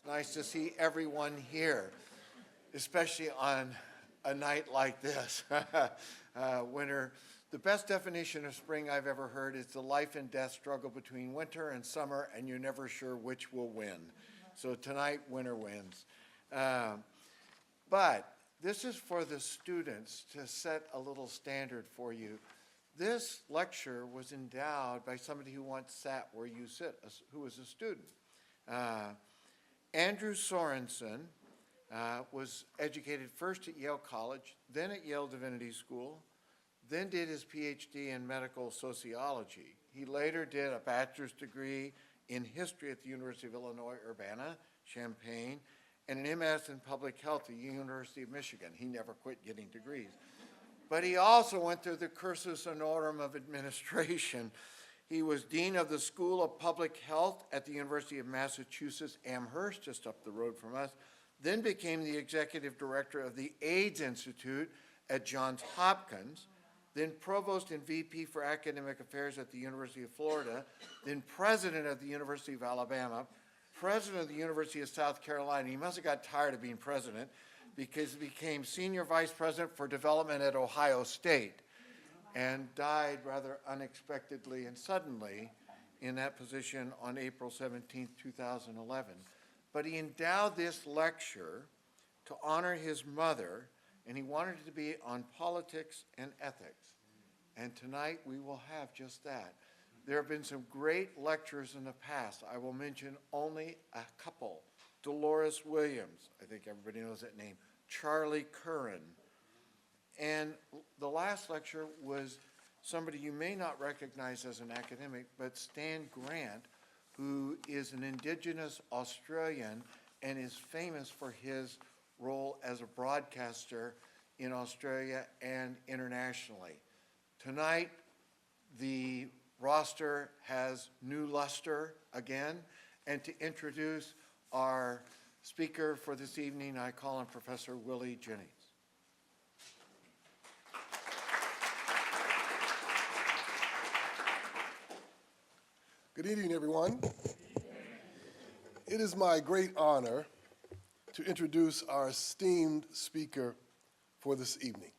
nice to see everyone here, especially on a night like this. Winter. The best definition of spring I've ever heard is the life and death struggle between winter and summer, and you're never sure which will win. So tonight, winter wins. But this is for the students to set a little standard for you. This lecture was endowed by somebody who once sat where you sit, who was a student. Andrew Sorensen was educated first at Yale College, then at Yale Divinity School, then did his PhD in medical sociology. He later did a bachelor's degree in history at the University of Illinois, Urbana-Champaign, and an MS in public health at the University of Michigan. He never quit getting degrees. But he also went through the cursus honorum of administration. He was dean of the School of Public Health at the University of Massachusetts, Amherst, just up the road from us, then became the executive director of the AIDS Institute at Johns Hopkins, then provost and VP for academic affairs at the University of Florida, then president of the University of Alabama, president of the University of South Carolina. He must have got tired of being president because he became senior vice president for development at Ohio State and died rather unexpectedly and suddenly in that position on April 17, 2011. But he endowed this lecture to honor his mother, and he wanted it to be on politics and ethics. And tonight we will have just that. There have been some great lectures in the past. I will mention only a couple. Dolores Williams, I think everybody knows that name, Charlie Curran. And the last lecture was somebody you may not recognize as an academic, but Stan Grant, who is an Indigenous Australian and is famous for his role as a broadcaster in Australia and internationally. Tonight, the roster has new luster again, and to introduce our speaker for this evening, I call on Professor Willie Jennings. Good evening, everyone. It is my great honor to introduce our esteemed speaker for this evening.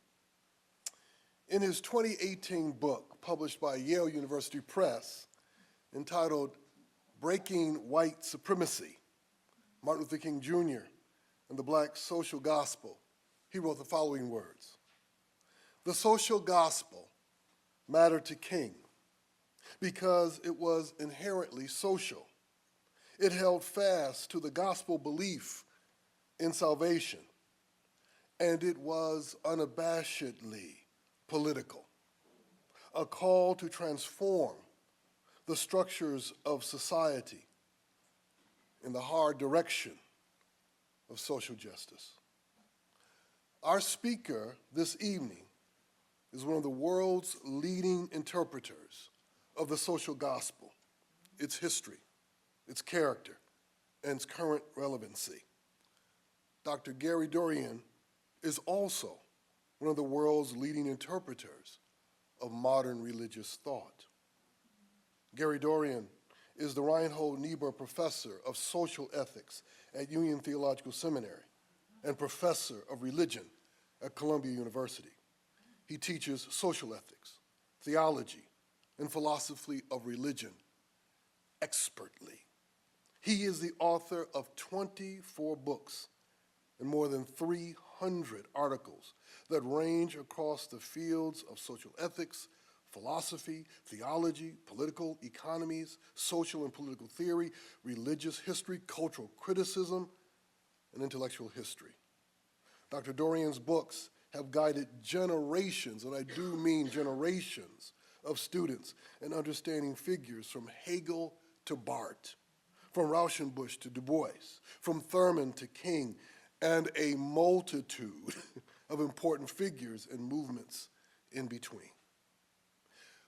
In his 2018 book, published by Yale University Press, entitled Breaking White Supremacy, Martin Luther King Jr. and the Black Social Gospel, he wrote the following words: "The social gospel mattered to King because it was inherently social. It held fast to the gospel belief in salvation, and it was unabashedly political, a call to transform the structures of society in the hard direction of social justice." Our speaker this evening is one of the world's leading interpreters of the social gospel, its history, its character, and its current relevancy. Dr. Gary Dorrien is also one of the world's leading interpreters of modern religious thought. Gary Dorrien is the Reinhold Niebuhr Professor of Social Ethics at Union Theological Seminary and Professor of Religion at Columbia University. He teaches social ethics, theology, and philosophy of religion expertly. He is the author of 24 books and more than 300 articles that range across the fields of social ethics, philosophy, theology, political economies, social and political theory, religious history, cultural criticism, and intellectual history. Dr. Dorrien's books have guided generations, and I do mean generations, of students in understanding figures from Hegel to Barth, from Rauschenbusch to Du Bois, from Thurman to King, and a multitude of important figures and movements in between.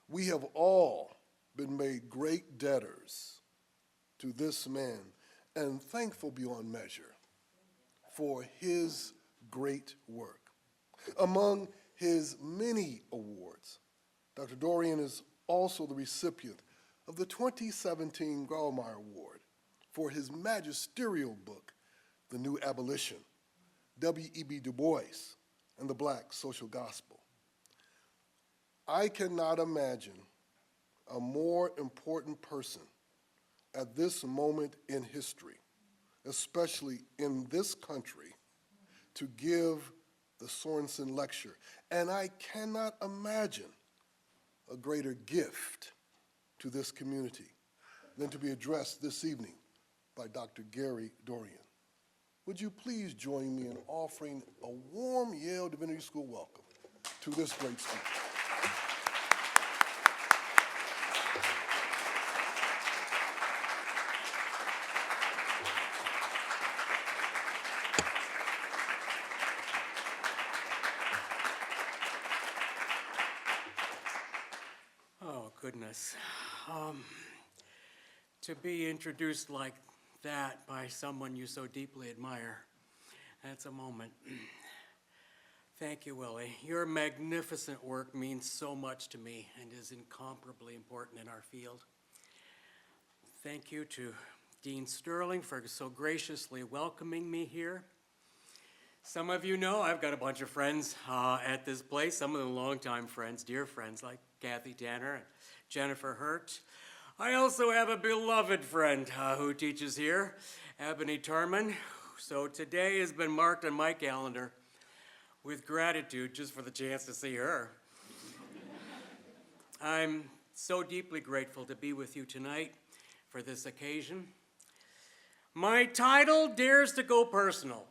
We have all been made great debtors to this man and thankful beyond measure for his great work. Among his many awards, Dr. Dorrien is also the recipient of the 2017 Grawemeyer Award for his magisterial book, The New Abolition, W.E.B. Du Bois and the Black Social Gospel. I cannot imagine a more important person at this moment in history, especially in this country, to give the Sorensen Lecture. And I cannot imagine a greater gift to this community than to be addressed this evening by Dr. Gary Dorrien. Would you please join me in offering a warm Yale Divinity School welcome to this great speaker. Oh, goodness. To be introduced like that by someone you so deeply admire, that's a moment. Thank you, Willie. Your magnificent work means so much to me and is incomparably important in our field. Thank you to Dean Sterling for so graciously welcoming me here. Some of you know I've got a bunch of friends at this place, some of them longtime friends, dear friends like Kathy Tanner and Jennifer Hurt. I also have a beloved friend who teaches here, Ebony Turman. So today has been marked on my calendar with gratitude just for the chance to see her. I'm so deeply grateful to be with you tonight for this occasion. My title dares to go personal,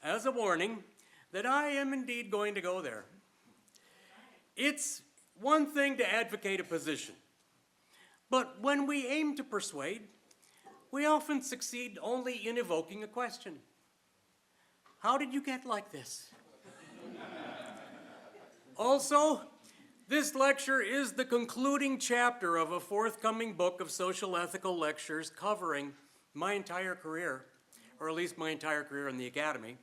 as a warning that I am indeed going to go there. It's one thing to advocate a position, but when we aim to persuade, we often succeed only in evoking a question. How did you get like this? Also, this lecture is the concluding chapter of a forthcoming book of social ethical lectures covering my entire career, or at least my entire career in the academy.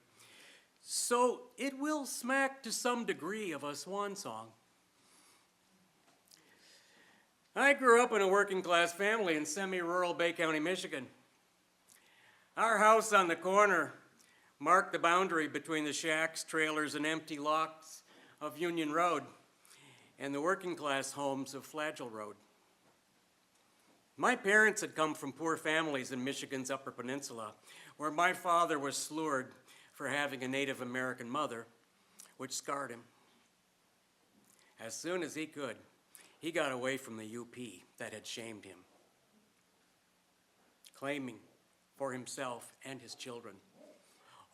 So it will smack to some degree of a swan song. I grew up in a working class family in semi-rural Bay County, Michigan. Our house on the corner marked the boundary between the shacks, trailers, and empty lots of Union Road and the working class homes of Flagell Road. My parents had come from poor families in Michigan's Upper Peninsula, where my father was slurred for having a Native American mother, which scarred him. As soon as he could, he got away from the UP that had shamed him, claiming for himself and his children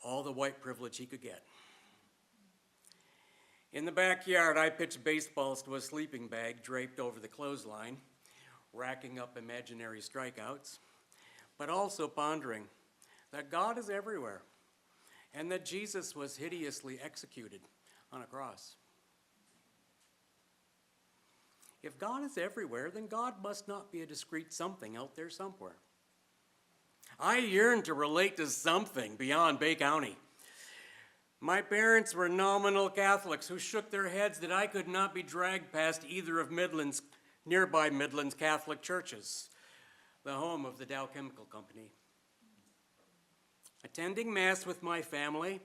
all the white privilege he could get. In the backyard, I pitched baseballs to a sleeping bag draped over the clothesline, racking up imaginary strikeouts, but also pondering that God is everywhere and that Jesus was hideously executed on a cross. If God is everywhere, then God must not be a discrete something out there somewhere. I yearned to relate to something beyond Bay County. My parents were nominal Catholics who shook their heads that I could not be dragged past either of nearby Midland's Catholic churches, the home of the Dow Chemical Company. Attending Mass with my family,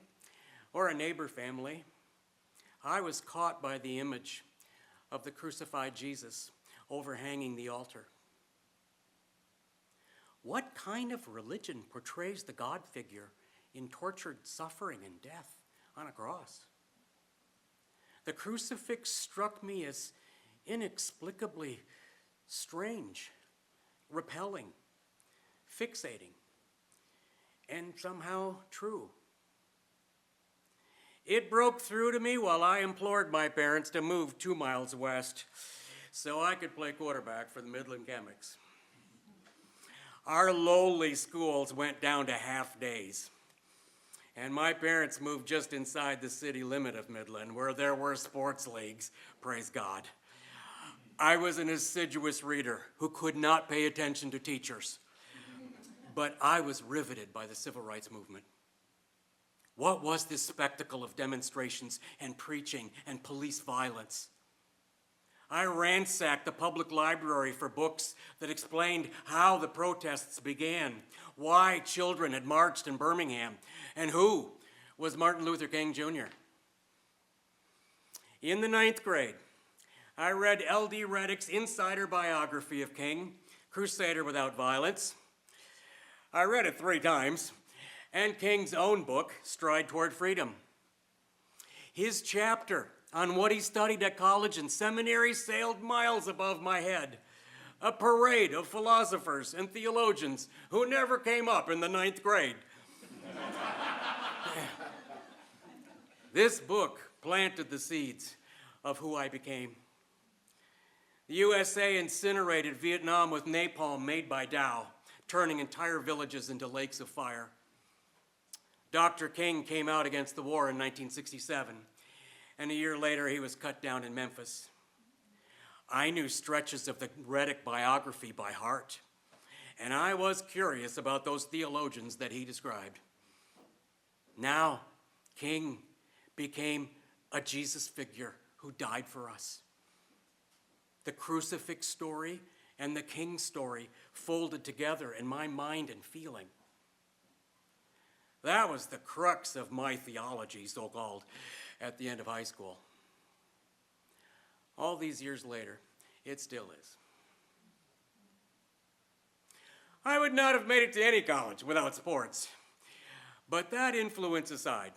or a neighbor family, I was caught by the image of the crucified Jesus overhanging the altar. What kind of religion portrays the God figure in tortured suffering and death on a cross? The crucifix struck me as inexplicably strange, repelling, fixating, and somehow true. It broke through to me while I implored my parents to move 2 miles west so I could play quarterback for the Midland Chemics. Our lowly schools went down to half days, and my parents moved just inside the city limit of Midland, where there were sports leagues, praise God. I was an assiduous reader who could not pay attention to teachers, but I was riveted by the civil rights movement. What was this spectacle of demonstrations and preaching and police violence? I ransacked the public library for books that explained how the protests began, why children had marched in Birmingham, and who was Martin Luther King Jr. In the 9th grade, I read L.D. Reddick's insider biography of King, Crusader Without Violence. I read it 3 times, and King's own book, Stride Toward Freedom. His chapter on what he studied at college and seminary sailed miles above my head. A parade of philosophers and theologians who never came up in the 9th grade. This book planted the seeds of who I became. The USA incinerated Vietnam with napalm made by Dow, turning entire villages into lakes of fire. Dr. King came out against the war in 1967, and a year later he was cut down in Memphis. I knew stretches of the Reddick biography by heart, and I was curious about those theologians that he described. Now, King became a Jesus figure who died for us. The crucifix story and the King story folded together in my mind and feeling. That was the crux of my theology, so-called, at the end of high school. All these years later, it still is. I would not have made it to any college without sports. But that influence aside,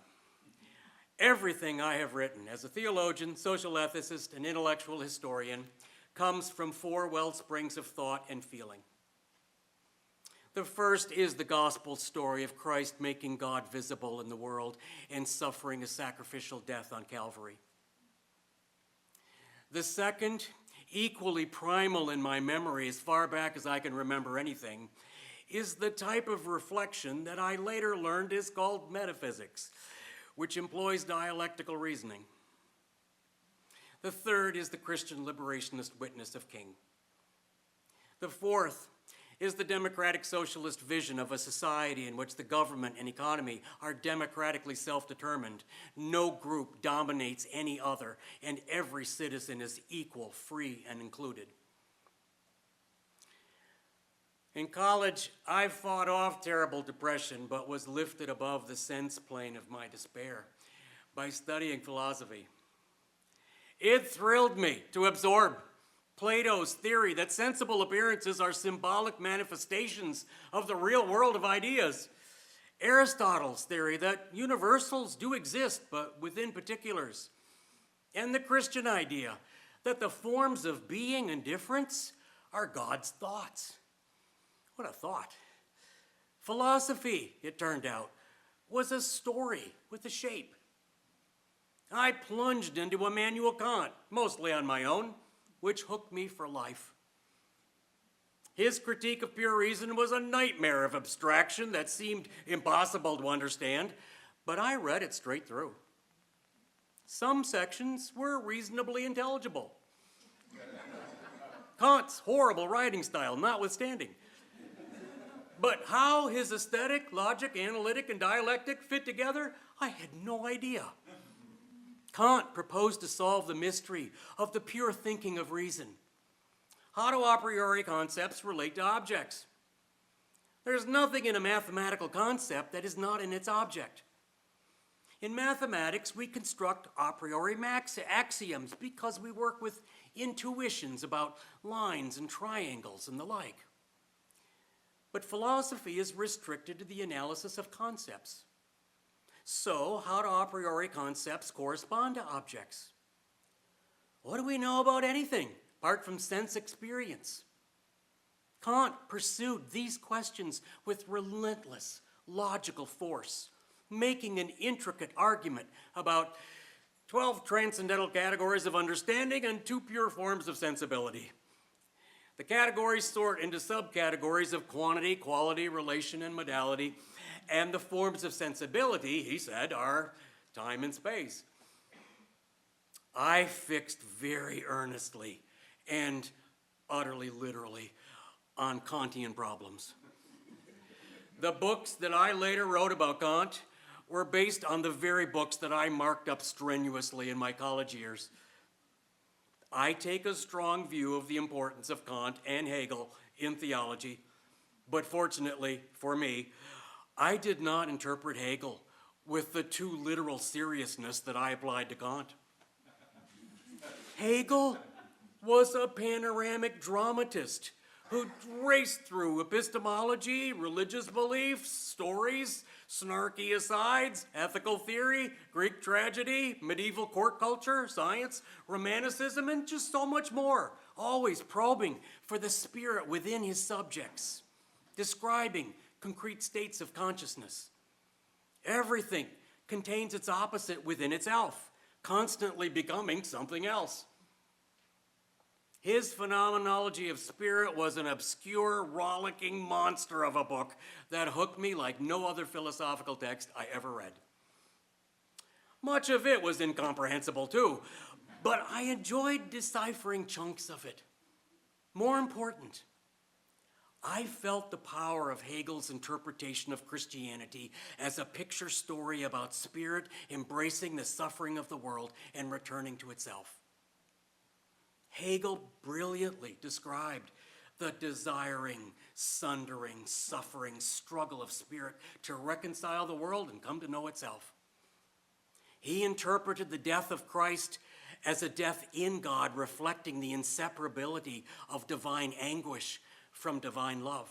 everything I have written as a theologian, social ethicist, and intellectual historian comes from 4 well springs of thought and feeling. The first is the gospel story of Christ making God visible in the world and suffering a sacrificial death on Calvary. The second, equally primal in my memory as far back as I can remember anything, is the type of reflection that I later learned is called metaphysics, which employs dialectical reasoning. The third is the Christian liberationist witness of King. The fourth is the democratic socialist vision of a society in which the government and economy are democratically self-determined. No group dominates any other, and every citizen is equal, free, and included. In college, I fought off terrible depression, but was lifted above the sense plane of my despair by studying philosophy. It thrilled me to absorb Plato's theory that sensible appearances are symbolic manifestations of the real world of ideas. Aristotle's theory that universals do exist, but within particulars. And the Christian idea that the forms of being and difference are God's thoughts. What a thought. Philosophy, it turned out, was a story with a shape. I plunged into Immanuel Kant, mostly on my own, which hooked me for life. His critique of pure reason was a nightmare of abstraction that seemed impossible to understand, but I read it straight through. Some sections were reasonably intelligible. Kant's horrible writing style notwithstanding. But how his aesthetic, logic, analytic, and dialectic fit together, I had no idea. Kant proposed to solve the mystery of the pure thinking of reason. How do a priori concepts relate to objects? There's nothing in a mathematical concept that is not in its object. In mathematics, we construct a priori axioms because we work with intuitions about lines and triangles and the like. But philosophy is restricted to the analysis of concepts. So, how do a priori concepts correspond to objects? What do we know about anything apart from sense experience? Kant pursued these questions with relentless logical force, making an intricate argument about 12 transcendental categories of understanding and 2 pure forms of sensibility. The categories sort into subcategories of quantity, quality, relation, and modality, and the forms of sensibility, he said, are time and space. I fixed very earnestly and utterly literally on Kantian problems. The books that I later wrote about Kant were based on the very books that I marked up strenuously in my college years. I take a strong view of the importance of Kant and Hegel in theology, but fortunately for me, I did not interpret Hegel with the too literal seriousness that I applied to Kant. Hegel was a panoramic dramatist who raced through epistemology, religious beliefs, stories, snarky asides, ethical theory, Greek tragedy, medieval court culture, science, romanticism, and just so much more, always probing for the spirit within his subjects, describing concrete states of consciousness. Everything contains its opposite within itself, constantly becoming something else. His phenomenology of spirit was an obscure, rollicking monster of a book that hooked me like no other philosophical text I ever read. Much of it was incomprehensible too, but I enjoyed deciphering chunks of it. More important, I felt the power of Hegel's interpretation of Christianity as a picture story about spirit embracing the suffering of the world and returning to itself. Hegel brilliantly described the desiring, sundering, suffering struggle of spirit to reconcile the world and come to know itself. He interpreted the death of Christ as a death in God, reflecting the inseparability of divine anguish from divine love.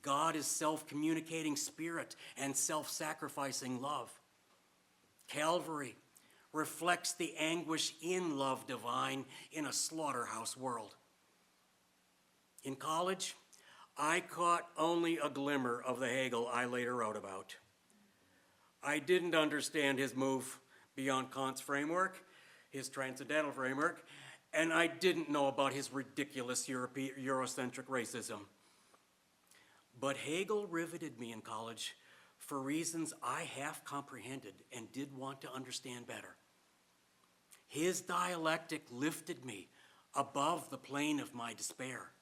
God is self-communicating spirit and self-sacrificing love. Calvary reflects the anguish in love divine in a slaughterhouse world. In college, I caught only a glimmer of the Hegel I later wrote about. I didn't understand his move beyond Kant's framework, his transcendental framework, and I didn't know about his ridiculous Eurocentric racism. But Hegel riveted me in college for reasons I half comprehended and did want to understand better. His dialectic lifted me above the plane of my despair,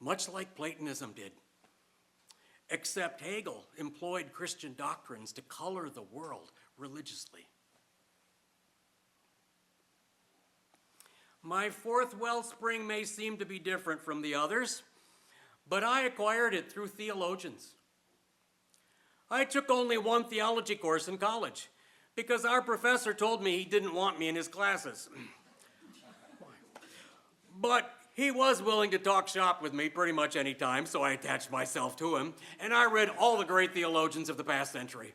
much like Platonism did. Except Hegel employed Christian doctrines to color the world religiously. My fourth wellspring may seem to be different from the others, but I acquired it through theologians. I took only one theology course in college because our professor told me he didn't want me in his classes. But he was willing to talk shop with me pretty much any time, so I attached myself to him, and I read all the great theologians of the past century.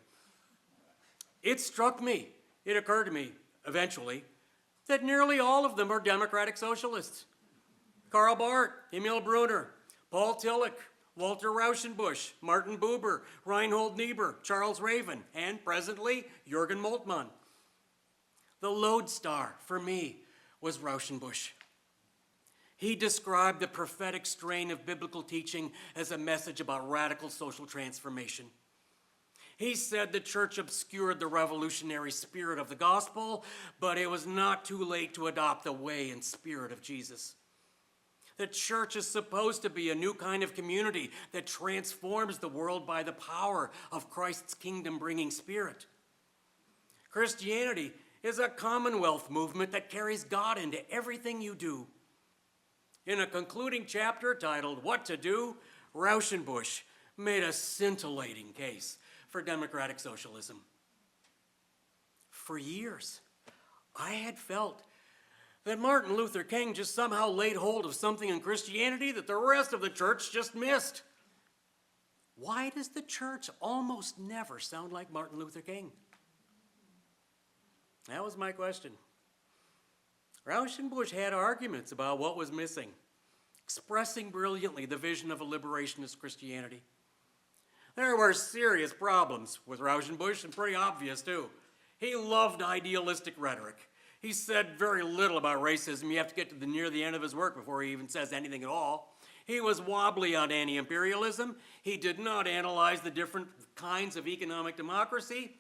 It struck me, it occurred to me, eventually, that nearly all of them are democratic socialists. Karl Barth, Emil Brunner, Paul Tillich, Walter Rauschenbusch, Martin Buber, Reinhold Niebuhr, Charles Raven, and presently, Jürgen Moltmann. The lodestar for me was Rauschenbusch. He described the prophetic strain of biblical teaching as a message about radical social transformation. He said the church obscured the revolutionary spirit of the gospel, but it was not too late to adopt the way and spirit of Jesus. The church is supposed to be a new kind of community that transforms the world by the power of Christ's kingdom-bringing spirit. Christianity is a commonwealth movement that carries God into everything you do. In a concluding chapter titled What to Do, Rauschenbusch made a scintillating case for democratic socialism. For years, I had felt that Martin Luther King just somehow laid hold of something in Christianity that the rest of the church just missed. Why does the church almost never sound like Martin Luther King? That was my question. Rauschenbusch had arguments about what was missing, expressing brilliantly the vision of a liberationist Christianity. There were serious problems with Rauschenbusch, and pretty obvious too. He loved idealistic rhetoric. He said very little about racism. You have to get to near the end of his work before he even says anything at all. He was wobbly on anti-imperialism. He did not analyze the different kinds of economic democracy.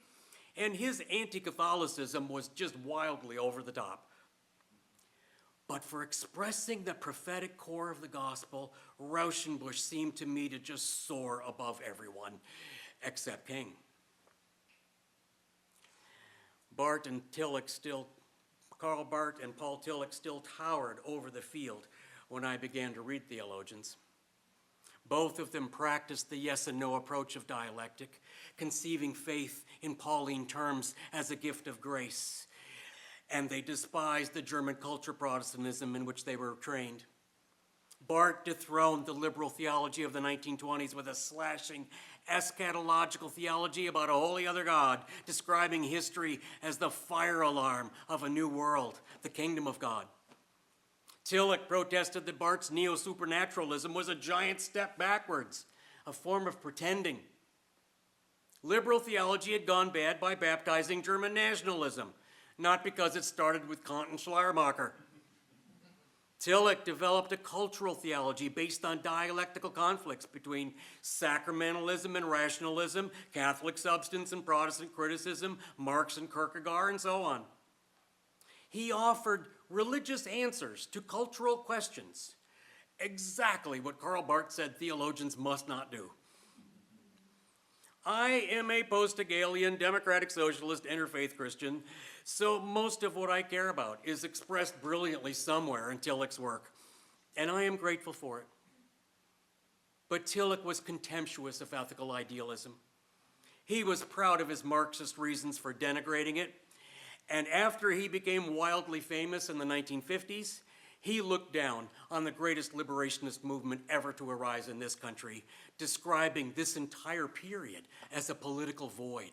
And his anti-Catholicism was just wildly over the top. But for expressing the prophetic core of the gospel, Rauschenbusch seemed to me to just soar above everyone, except King. Barth and Tillich still Karl Barth and Paul Tillich still towered over the field when I began to read theologians. Both of them practiced the yes and no approach of dialectic, conceiving faith in Pauline terms as a gift of grace, and they despised the German culture Protestantism in which they were trained. Barth dethroned the liberal theology of the 1920s with a slashing eschatological theology about a holy other God, describing history as the fire alarm of a new world, the kingdom of God. Tillich protested that Barth's neo-supernaturalism was a giant step backwards, a form of pretending. Liberal theology had gone bad by baptizing German nationalism, not because it started with Kant and Schleiermacher. Tillich developed a cultural theology based on dialectical conflicts between sacramentalism and rationalism, Catholic substance and Protestant criticism, Marx and Kierkegaard, and so on. He offered religious answers to cultural questions, exactly what Karl Barth said theologians must not do. I am a post-Hegelian, democratic socialist, interfaith Christian, so most of what I care about is expressed brilliantly somewhere in Tillich's work, and I am grateful for it. But Tillich was contemptuous of ethical idealism. He was proud of his Marxist reasons for denigrating it, and after he became wildly famous in the 1950s, he looked down on the greatest liberationist movement ever to arise in this country, describing this entire period as a political void.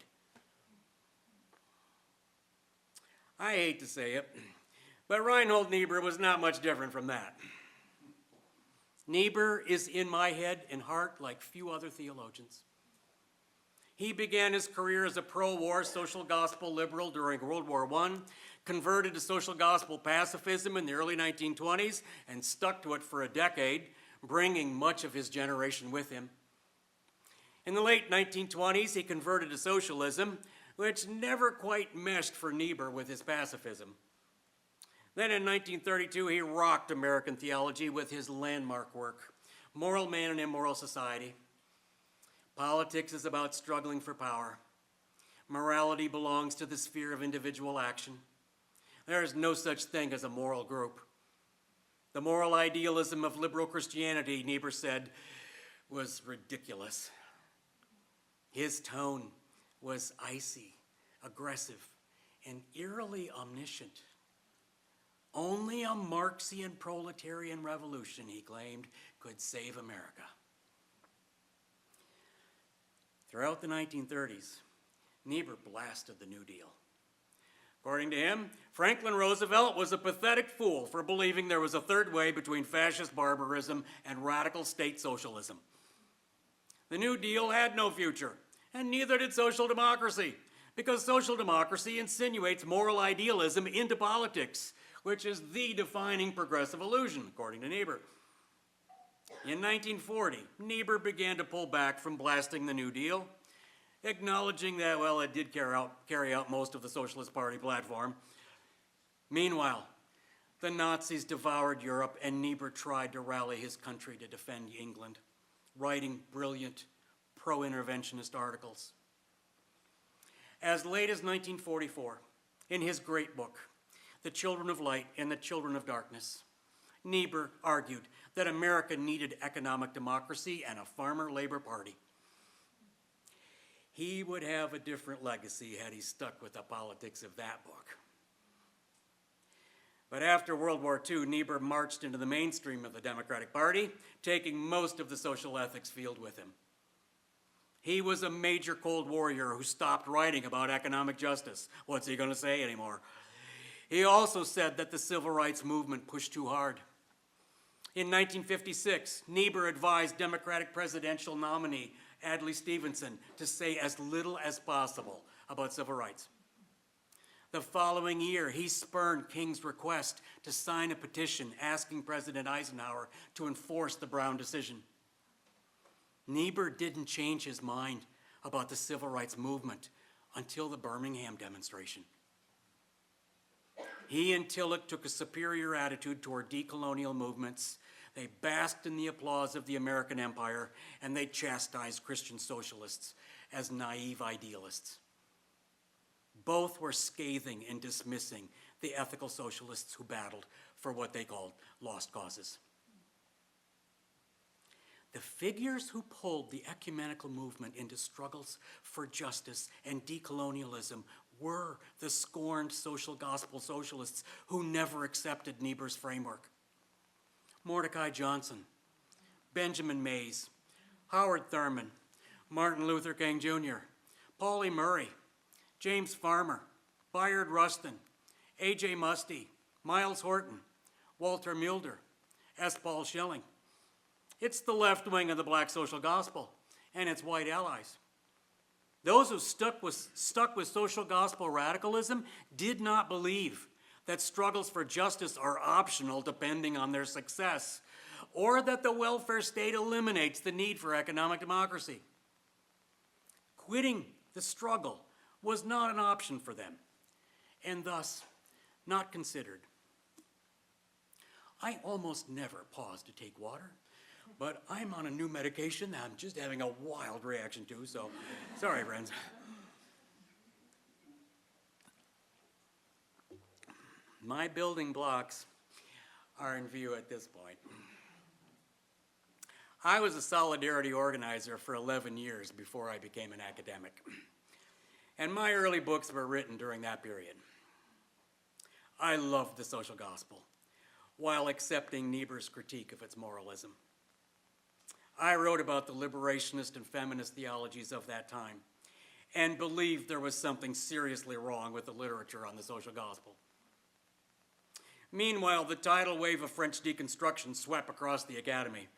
I hate to say it, but Reinhold Niebuhr was not much different from that. Niebuhr is in my head and heart like few other theologians. He began his career as a pro-war social gospel liberal during World War I, converted to social gospel pacifism in the early 1920s, and stuck to it for a decade, bringing much of his generation with him. In the late 1920s, he converted to socialism, which never quite meshed for Niebuhr with his pacifism. Then in 1932, he rocked American theology with his landmark work, Moral Man and Immoral Society. Politics is about struggling for power. Morality belongs to the sphere of individual action. There is no such thing as a moral group. The moral idealism of liberal Christianity, Niebuhr said, was ridiculous. His tone was icy, aggressive, and eerily omniscient. Only a Marxian proletarian revolution, he claimed, could save America. Throughout the 1930s, Niebuhr blasted the New Deal. According to him, Franklin Roosevelt was a pathetic fool for believing there was a third way between fascist barbarism and radical state socialism. The New Deal had no future, and neither did social democracy, because social democracy insinuates moral idealism into politics, which is the defining progressive illusion, according to Niebuhr. In 1940, Niebuhr began to pull back from blasting the New Deal, acknowledging that, well, it did carry out most of the Socialist Party platform. Meanwhile, the Nazis devoured Europe, and Niebuhr tried to rally his country to defend England, writing brilliant pro-interventionist articles. As late as 1944, in his great book, The Children of Light and the Children of Darkness, Niebuhr argued that America needed economic democracy and a farmer-labor party. He would have a different legacy had he stuck with the politics of that book. But after World War II, Niebuhr marched into the mainstream of the Democratic Party, taking most of the social ethics field with him. He was a major Cold Warrior who stopped writing about economic justice. What's he going to say anymore? He also said that the civil rights movement pushed too hard. In 1956, Niebuhr advised Democratic presidential nominee Adlai Stevenson to say as little as possible about civil rights. The following year, he spurned King's request to sign a petition asking President Eisenhower to enforce the Brown decision. Niebuhr didn't change his mind about the civil rights movement until the Birmingham demonstration. He and Tillich took a superior attitude toward decolonial movements. They basked in the applause of the American empire, and they chastised Christian socialists as naive idealists. Both were scathing in dismissing the ethical socialists who battled for what they called lost causes. The figures who pulled the ecumenical movement into struggles for justice and decolonialism were the scorned social gospel socialists who never accepted Niebuhr's framework. Mordecai Johnson, Benjamin Mays, Howard Thurman, Martin Luther King Jr., Pauli Murray, James Farmer, Bayard Rustin, A.J. Muste, Miles Horton, Walter Mulder, S. Paul Schilling. It's the left wing of the black social gospel and its white allies. Those who stuck with social gospel radicalism did not believe that struggles for justice are optional depending on their success, or that the welfare state eliminates the need for economic democracy. Quitting the struggle was not an option for them, and thus not considered. I almost never pause to take water, but I'm on a new medication that I'm just having a wild reaction to, so sorry, friends. My building blocks are in view at this point. I was a solidarity organizer for 11 years before I became an academic, and my early books were written during that period. I loved the social gospel, while accepting Niebuhr's critique of its moralism. I wrote about the liberationist and feminist theologies of that time, and believed there was something seriously wrong with the literature on the social gospel. Meanwhile, the tidal wave of French deconstruction swept across the academy.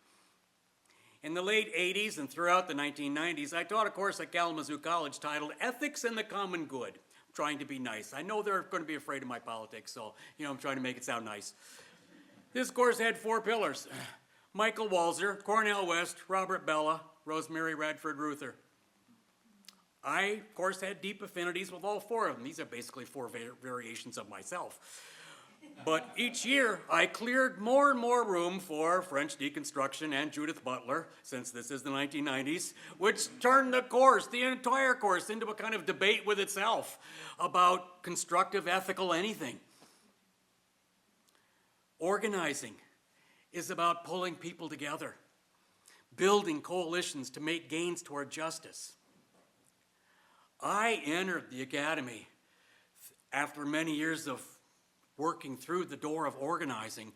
In the late 80s and throughout the 1990s, I taught a course at Kalamazoo College titled Ethics and the Common Good. I'm trying to be nice. I know they're going to be afraid of my politics, so I'm trying to make it sound nice. This course had 4 pillars: Michael Walzer, Cornel West, Robert Bella, Rosemary Radford Ruther. I, of course, had deep affinities with all 4 of them. These are basically 4 variations of myself. But each year, I cleared more and more room for French deconstruction and Judith Butler, since this is the 1990s, which turned the entire course, into a kind of debate with itself about constructive, ethical anything. Organizing is about pulling people together, building coalitions to make gains toward justice. I entered the academy after many years of working through the door of organizing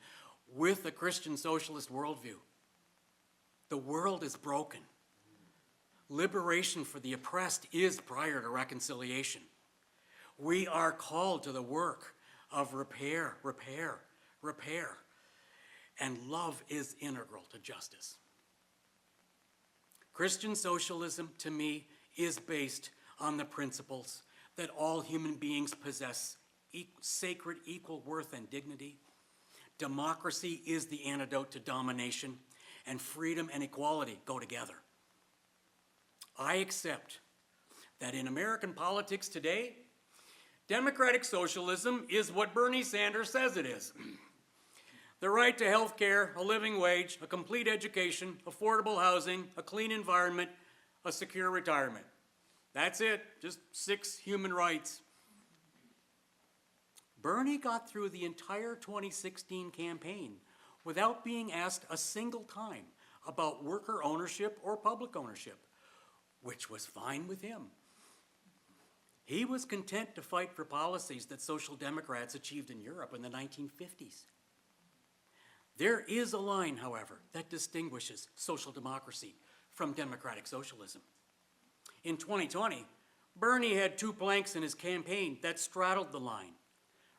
with a Christian socialist worldview. The world is broken. Liberation for the oppressed is prior to reconciliation. We are called to the work of repair, and love is integral to justice. Christian socialism, to me, is based on the principles that all human beings possess sacred equal worth and dignity. Democracy is the antidote to domination, and freedom and equality go together. I accept that in American politics today, democratic socialism is what Bernie Sanders says it is. The right to health care, a living wage, a complete education, affordable housing, a clean environment, a secure retirement. That's it, just 6 human rights. Bernie got through the entire 2016 campaign without being asked a single time about worker ownership or public ownership, which was fine with him. He was content to fight for policies that social democrats achieved in Europe in the 1950s. There is a line, however, that distinguishes social democracy from democratic socialism. In 2020, Bernie had 2 planks in his campaign that straddled the line,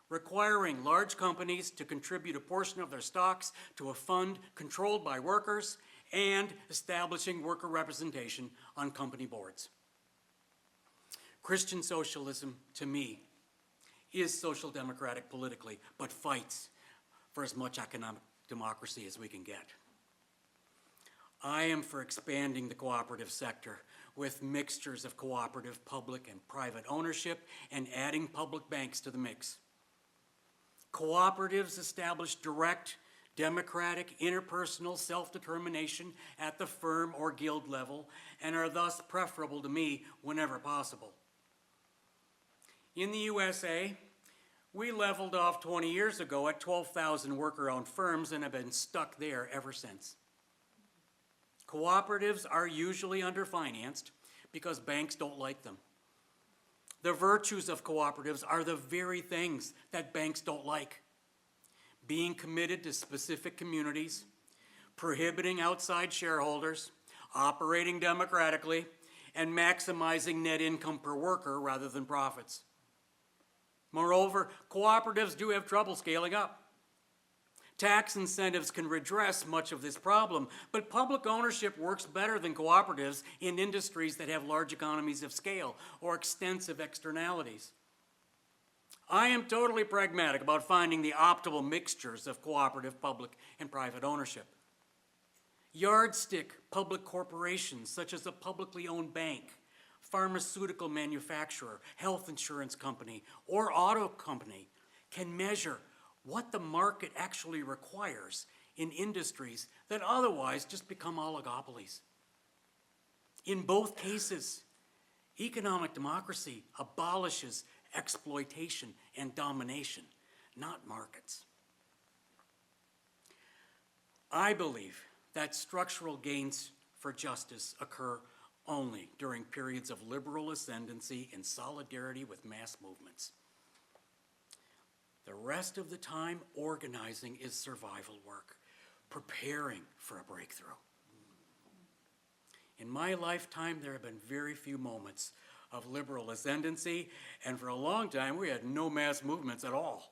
requiring large companies to contribute a portion of their stocks to a fund controlled by workers and establishing worker representation on company boards. Christian socialism, to me, is social democratic politically, but fights for as much economic democracy as we can get. I am for expanding the cooperative sector with mixtures of cooperative public and private ownership and adding public banks to the mix. Cooperatives establish direct, democratic, interpersonal self-determination at the firm or guild level and are thus preferable to me whenever possible. In the USA, We leveled off 20 years ago at 12,000 worker-owned firms and have been stuck there ever since. Cooperatives are usually underfinanced because banks don't like them. The virtues of cooperatives are the very things that banks don't like. Being committed to specific communities, prohibiting outside shareholders, operating democratically, and maximizing net income per worker rather than profits. Moreover, cooperatives do have trouble scaling up. Tax incentives can redress much of this problem, but public ownership works better than cooperatives in industries that have large economies of scale or extensive externalities. I am totally pragmatic about finding the optimal mixtures of cooperative, public, and private ownership. Yardstick public corporations, such as a publicly owned bank, pharmaceutical manufacturer, health insurance company, or auto company, can measure what the market actually requires in industries that otherwise just become oligopolies. In both cases, economic democracy abolishes exploitation and domination, not markets. I believe that structural gains for justice occur only during periods of liberal ascendancy in solidarity with mass movements. The rest of the time, organizing is survival work, preparing for a breakthrough. In my lifetime, there have been very few moments of liberal ascendancy, and for a long time, we had no mass movements at all.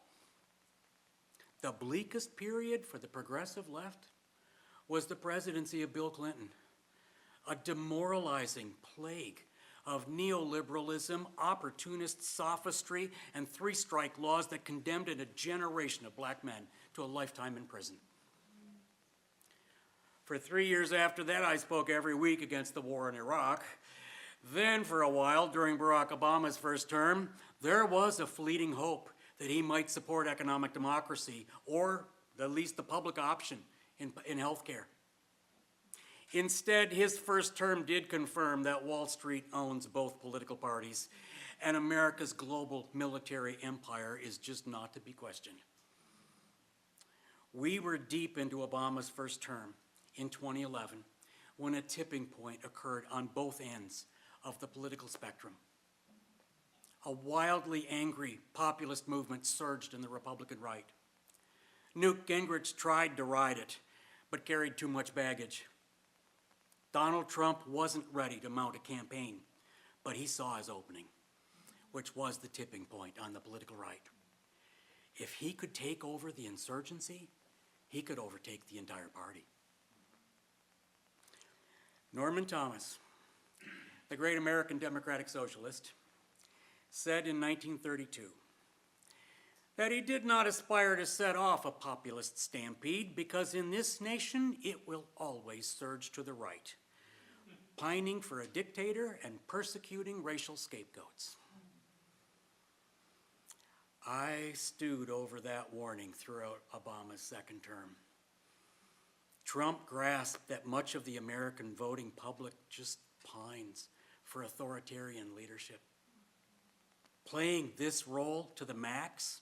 The bleakest period for the progressive left was the presidency of Bill Clinton, a demoralizing plague of neoliberalism, opportunist sophistry, and three-strike laws that condemned a generation of black men to a lifetime in prison. For 3 years after that, I spoke every week against the war in Iraq. Then for a while, during Barack Obama's first term, there was a fleeting hope that he might support economic democracy, or at least the public option in health care. Instead, his first term did confirm that Wall Street owns both political parties, and America's global military empire is just not to be questioned. We were deep into Obama's first term in 2011 when a tipping point occurred on both ends of the political spectrum. A wildly angry populist movement surged in the Republican right. Newt Gingrich tried to ride it, but carried too much baggage. Donald Trump wasn't ready to mount a campaign, but he saw his opening, which was the tipping point on the political right. If he could take over the insurgency, he could overtake the entire party. Norman Thomas, the great American democratic socialist, said in 1932 that he did not aspire to set off a populist stampede because in this nation it will always surge to the right, pining for a dictator and persecuting racial scapegoats. I stewed over that warning throughout Obama's second term. Trump grasped that much of the American voting public just pines for authoritarian leadership. Playing this role to the max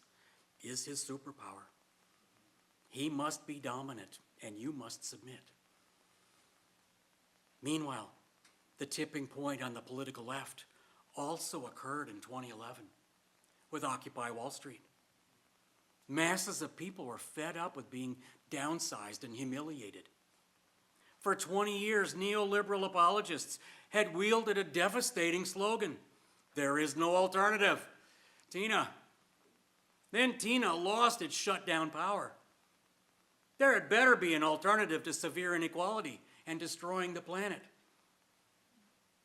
is his superpower. He must be dominant, and you must submit. Meanwhile, the tipping point on the political left also occurred in 2011 with Occupy Wall Street. Masses of people were fed up with being downsized and humiliated. For 20 years, neoliberal apologists had wielded a devastating slogan: "There is no alternative." Then Tina lost its shutdown power. There had better be an alternative to severe inequality and destroying the planet.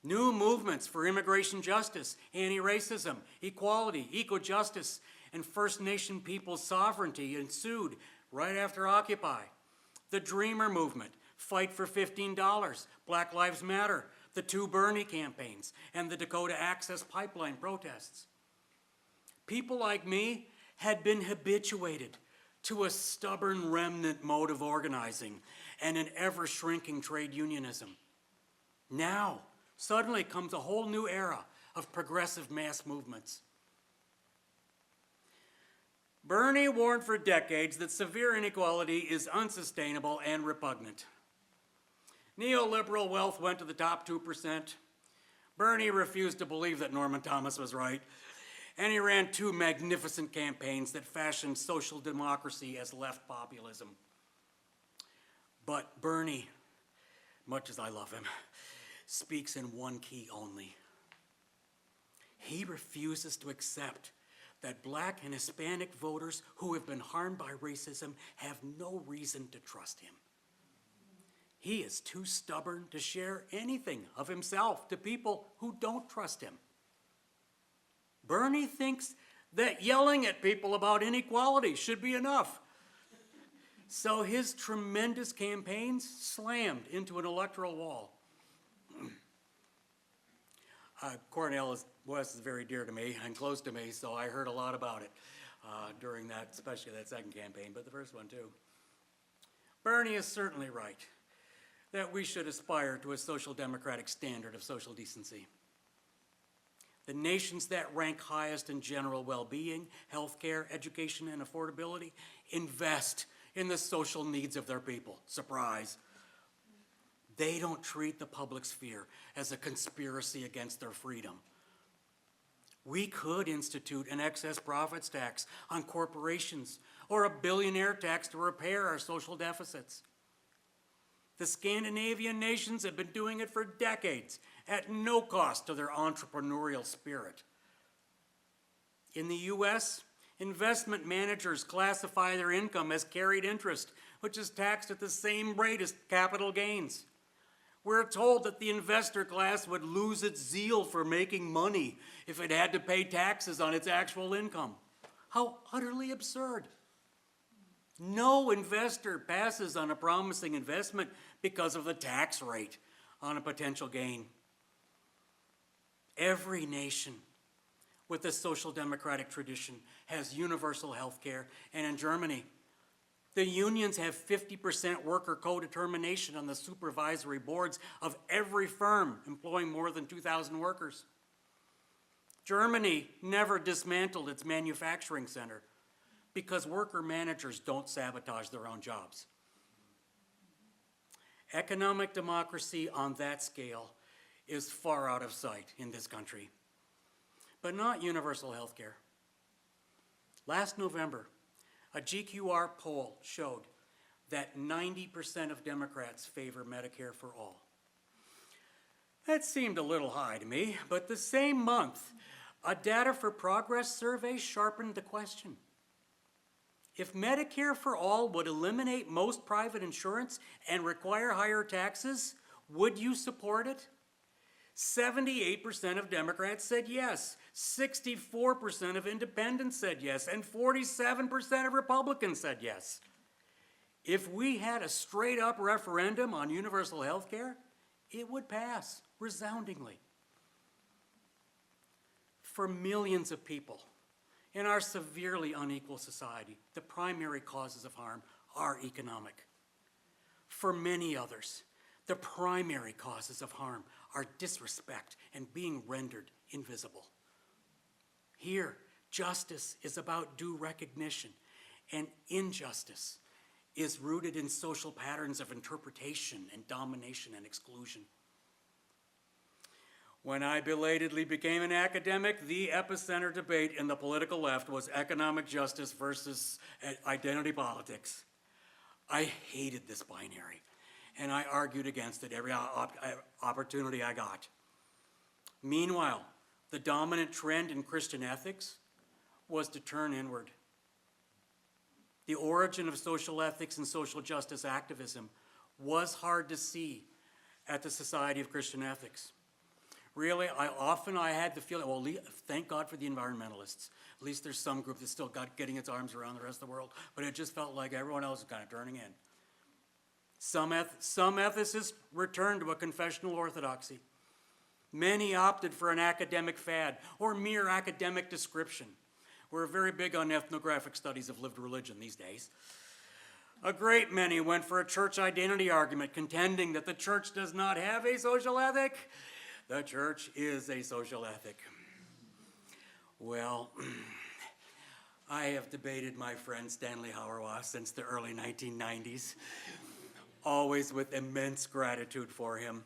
New movements for immigration justice, anti-racism, equality, eco-justice, and First Nation people's sovereignty ensued right after Occupy. The Dreamer movement, Fight for $15, Black Lives Matter, the two Bernie campaigns, and the Dakota Access Pipeline protests. People like me had been habituated to a stubborn remnant mode of organizing and an ever-shrinking trade unionism. Now, suddenly comes a whole new era of progressive mass movements. Bernie warned for decades that severe inequality is unsustainable and repugnant. Neoliberal wealth went to the top 2%. Bernie refused to believe that Norman Thomas was right, and he ran 2 magnificent campaigns that fashioned social democracy as left populism. But Bernie, much as I love him, speaks in one key only. He refuses to accept that Black and Hispanic voters who have been harmed by racism have no reason to trust him. He is too stubborn to share anything of himself to people who don't trust him. Bernie thinks that yelling at people about inequality should be enough. So his tremendous campaigns slammed into an electoral wall. Cornell was very dear to me and close to me, so I heard a lot about it during that, especially that second campaign, but the first one too. Bernie is certainly right that we should aspire to a social democratic standard of social decency. The nations that rank highest in general well-being, healthcare, education, and affordability invest in the social needs of their people. Surprise. They don't treat the public sphere as a conspiracy against their freedom. We could institute an excess profits tax on corporations or a billionaire tax to repair our social deficits. The Scandinavian nations have been doing it for decades at no cost to their entrepreneurial spirit. In the US, investment managers classify their income as carried interest, which is taxed at the same rate as capital gains. We're told that the investor class would lose its zeal for making money if it had to pay taxes on its actual income. How utterly absurd. No investor passes on a promising investment because of the tax rate on a potential gain. Every nation with a social democratic tradition has universal health care, and in Germany, the unions have 50% worker co-determination on the supervisory boards of every firm employing more than 2,000 workers. Germany never dismantled its manufacturing center because worker managers don't sabotage their own jobs. Economic democracy on that scale is far out of sight in this country, but not universal health care. Last November, a GQR poll showed that 90% of Democrats favor Medicare for all. That seemed a little high to me, but the same month, a Data for Progress survey sharpened the question. If Medicare for all would eliminate most private insurance and require higher taxes, would you support it? 78% of Democrats said yes, 64% of independents said yes, and 47% of Republicans said yes. If we had a straight-up referendum on universal health care, it would pass resoundingly. For millions of people in our severely unequal society, the primary causes of harm are economic. For many others, the primary causes of harm are disrespect and being rendered invisible. Here, justice is about due recognition, and injustice is rooted in social patterns of interpretation and domination and exclusion. When I belatedly became an academic, the epicenter debate in the political left was economic justice versus identity politics. I hated this binary, and I argued against it every opportunity I got. Meanwhile, the dominant trend in Christian ethics was to turn inward. The origin of social ethics and social justice activism was hard to see at the Society of Christian Ethics. Really, I had the feeling, well, thank God for the environmentalists. At least there's some group that's still getting its arms around the rest of the world, but it just felt like everyone else was kind of turning in. Some ethicists returned to a confessional orthodoxy. Many opted for an academic fad or mere academic description. We're very big on ethnographic studies of lived religion these days. A great many went for a church identity argument, contending that the church does not have a social ethic. The church is a social ethic. Well, I have debated my friend Stanley Hauerwas since the early 1990s, always with immense gratitude for him.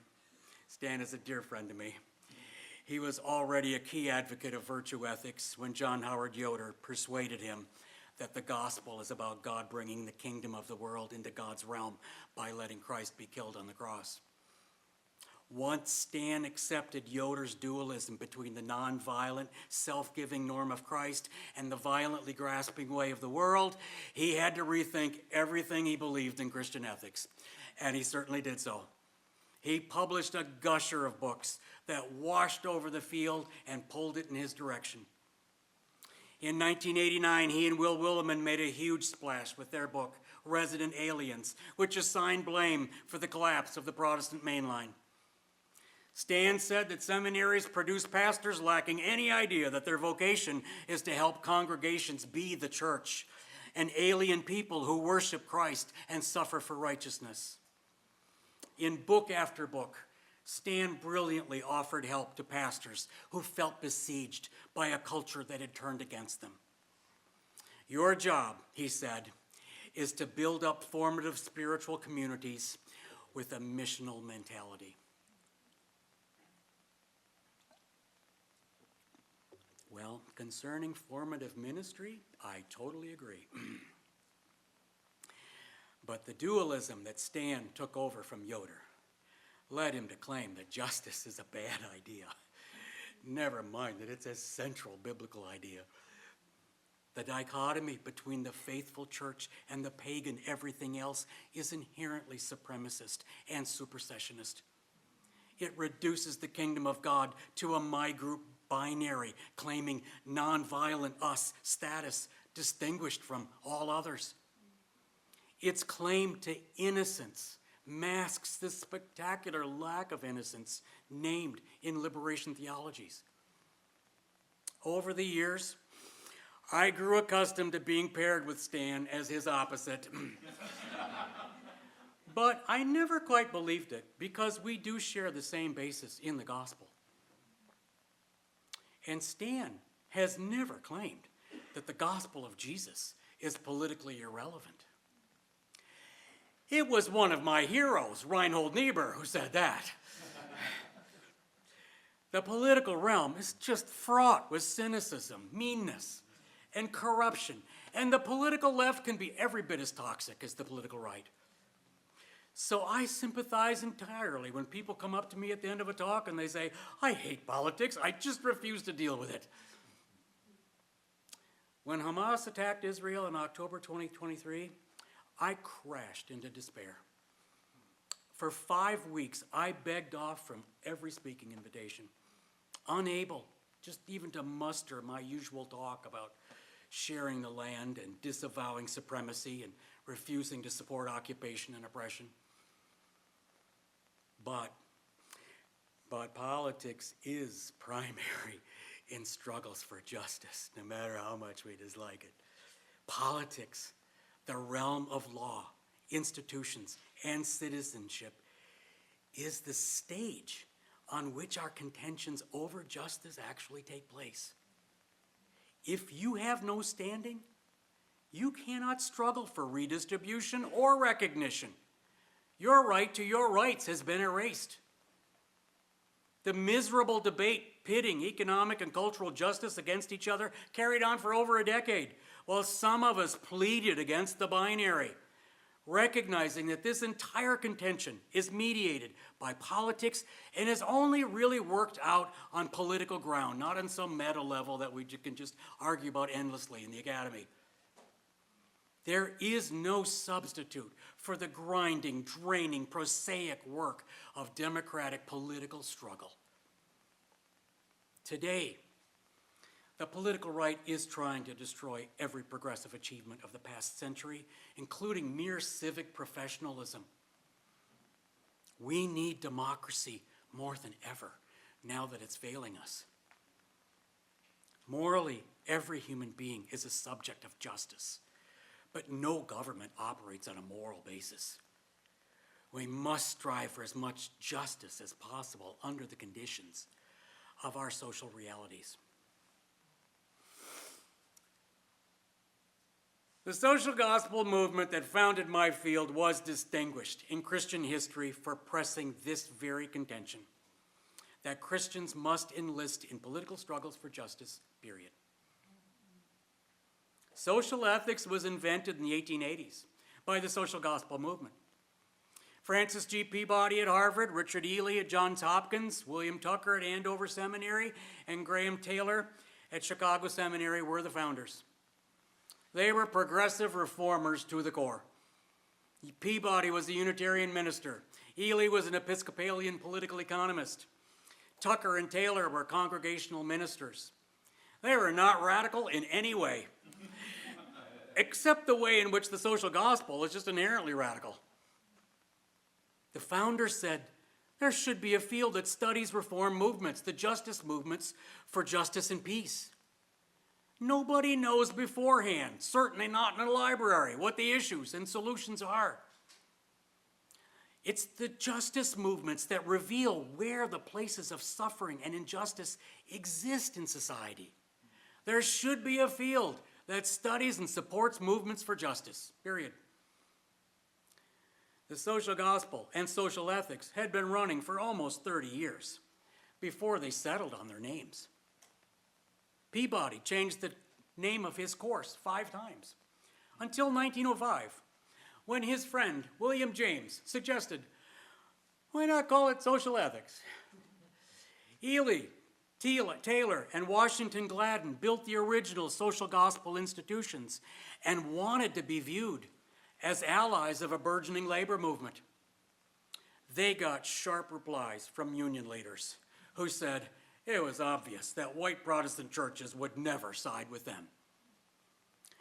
Stan is a dear friend to me. He was already a key advocate of virtue ethics when John Howard Yoder persuaded him that the gospel is about God bringing the kingdom of the world into God's realm by letting Christ be killed on the cross. Once Stan accepted Yoder's dualism between the nonviolent, self-giving norm of Christ and the violently grasping way of the world, he had to rethink everything he believed in Christian ethics, and he certainly did so. He published a gusher of books that washed over the field and pulled it in his direction. In 1989, he and Will Willimon made a huge splash with their book, Resident Aliens, which assigned blame for the collapse of the Protestant mainline. Stan said that seminaries produce pastors lacking any idea that their vocation is to help congregations be the church, and alien people who worship Christ and suffer for righteousness. In book after book, Stan brilliantly offered help to pastors who felt besieged by a culture that had turned against them. Your job, he said, is to build up formative spiritual communities with a missional mentality. Well, concerning formative ministry, I totally agree. But the dualism that Stan took over from Yoder led him to claim that justice is a bad idea. Never mind that it's a central biblical idea. The dichotomy between the faithful church and the pagan everything else is inherently supremacist and supersessionist. It reduces the kingdom of God to a my group binary, claiming nonviolent us status distinguished from all others. Its claim to innocence masks the spectacular lack of innocence named in liberation theologies. Over the years, I grew accustomed to being paired with Stan as his opposite. But I never quite believed it because we do share the same basis in the gospel. And Stan has never claimed that the gospel of Jesus is politically irrelevant. It was one of my heroes, Reinhold Niebuhr, who said that. The political realm is just fraught with cynicism, meanness, and corruption, and the political left can be every bit as toxic as the political right. So I sympathize entirely when people come up to me at the end of a talk and they say, I hate politics, I just refuse to deal with it. When Hamas attacked Israel in October 2023, I crashed into despair. For 5 weeks, I begged off from every speaking invitation, unable just even to muster my usual talk about sharing the land and disavowing supremacy and refusing to support occupation and oppression. But politics is primary in struggles for justice, no matter how much we dislike it. Politics, the realm of law, institutions, and citizenship, is the stage on which our contentions over justice actually take place. If you have no standing, you cannot struggle for redistribution or recognition. Your right to your rights has been erased. The miserable debate pitting economic and cultural justice against each other carried on for over a decade, while some of us pleaded against the binary, recognizing that this entire contention is mediated by politics and is only really worked out on political ground, not on some meta level that we can just argue about endlessly in the academy. There is no substitute for the grinding, draining, prosaic work of democratic political struggle. Today, the political right is trying to destroy every progressive achievement of the past century, including mere civic professionalism. We need democracy more than ever now that it's failing us. Morally, every human being is a subject of justice, but no government operates on a moral basis. We must strive for as much justice as possible under the conditions of our social realities. The social gospel movement that founded my field was distinguished in Christian history for pressing this very contention, that Christians must enlist in political struggles for justice, period. Social ethics was invented in the 1880s by the social gospel movement. Francis G. Peabody at Harvard, Richard Ely at Johns Hopkins, William Tucker at Andover Seminary, and Graham Taylor at Chicago Seminary were the founders. They were progressive reformers to the core. Peabody was a Unitarian minister. Ely was an Episcopalian political economist. Tucker and Taylor were congregational ministers. They were not radical in any way, except the way in which the social gospel is just inherently radical. The founders said there should be a field that studies reform movements, the justice movements for justice and peace. Nobody knows beforehand, certainly not in a library, what the issues and solutions are. It's the justice movements that reveal where the places of suffering and injustice exist in society. There should be a field that studies and supports movements for justice, period. The social gospel and social ethics had been running for almost 30 years before they settled on their names. Peabody changed the name of his course 5 times until 1905, when his friend William James suggested, why not call it social ethics? Ely, Taylor, and Washington Gladden built the original social gospel institutions and wanted to be viewed as allies of a burgeoning labor movement. They got sharp replies from union leaders who said it was obvious that white Protestant churches would never side with them.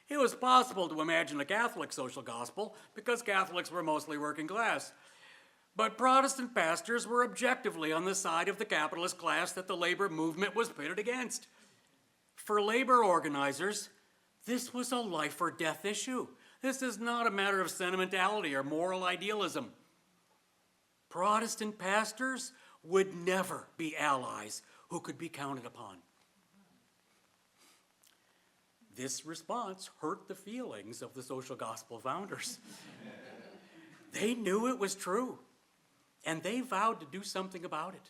It was possible to imagine a Catholic social gospel because Catholics were mostly working class. But Protestant pastors were objectively on the side of the capitalist class that the labor movement was pitted against. For labor organizers, this was a life or death issue. This is not a matter of sentimentality or moral idealism. Protestant pastors would never be allies who could be counted upon. This response hurt the feelings of the social gospel founders. They knew it was true, and they vowed to do something about it.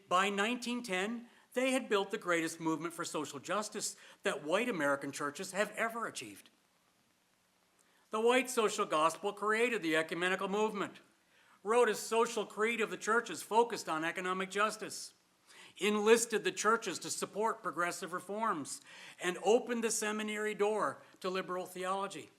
By 1910, they had built the greatest movement for social justice that white American churches have ever achieved. The white social gospel created the ecumenical movement, wrote a social creed of the churches focused on economic justice, enlisted the churches to support progressive reforms, and opened the seminary door to liberal theology.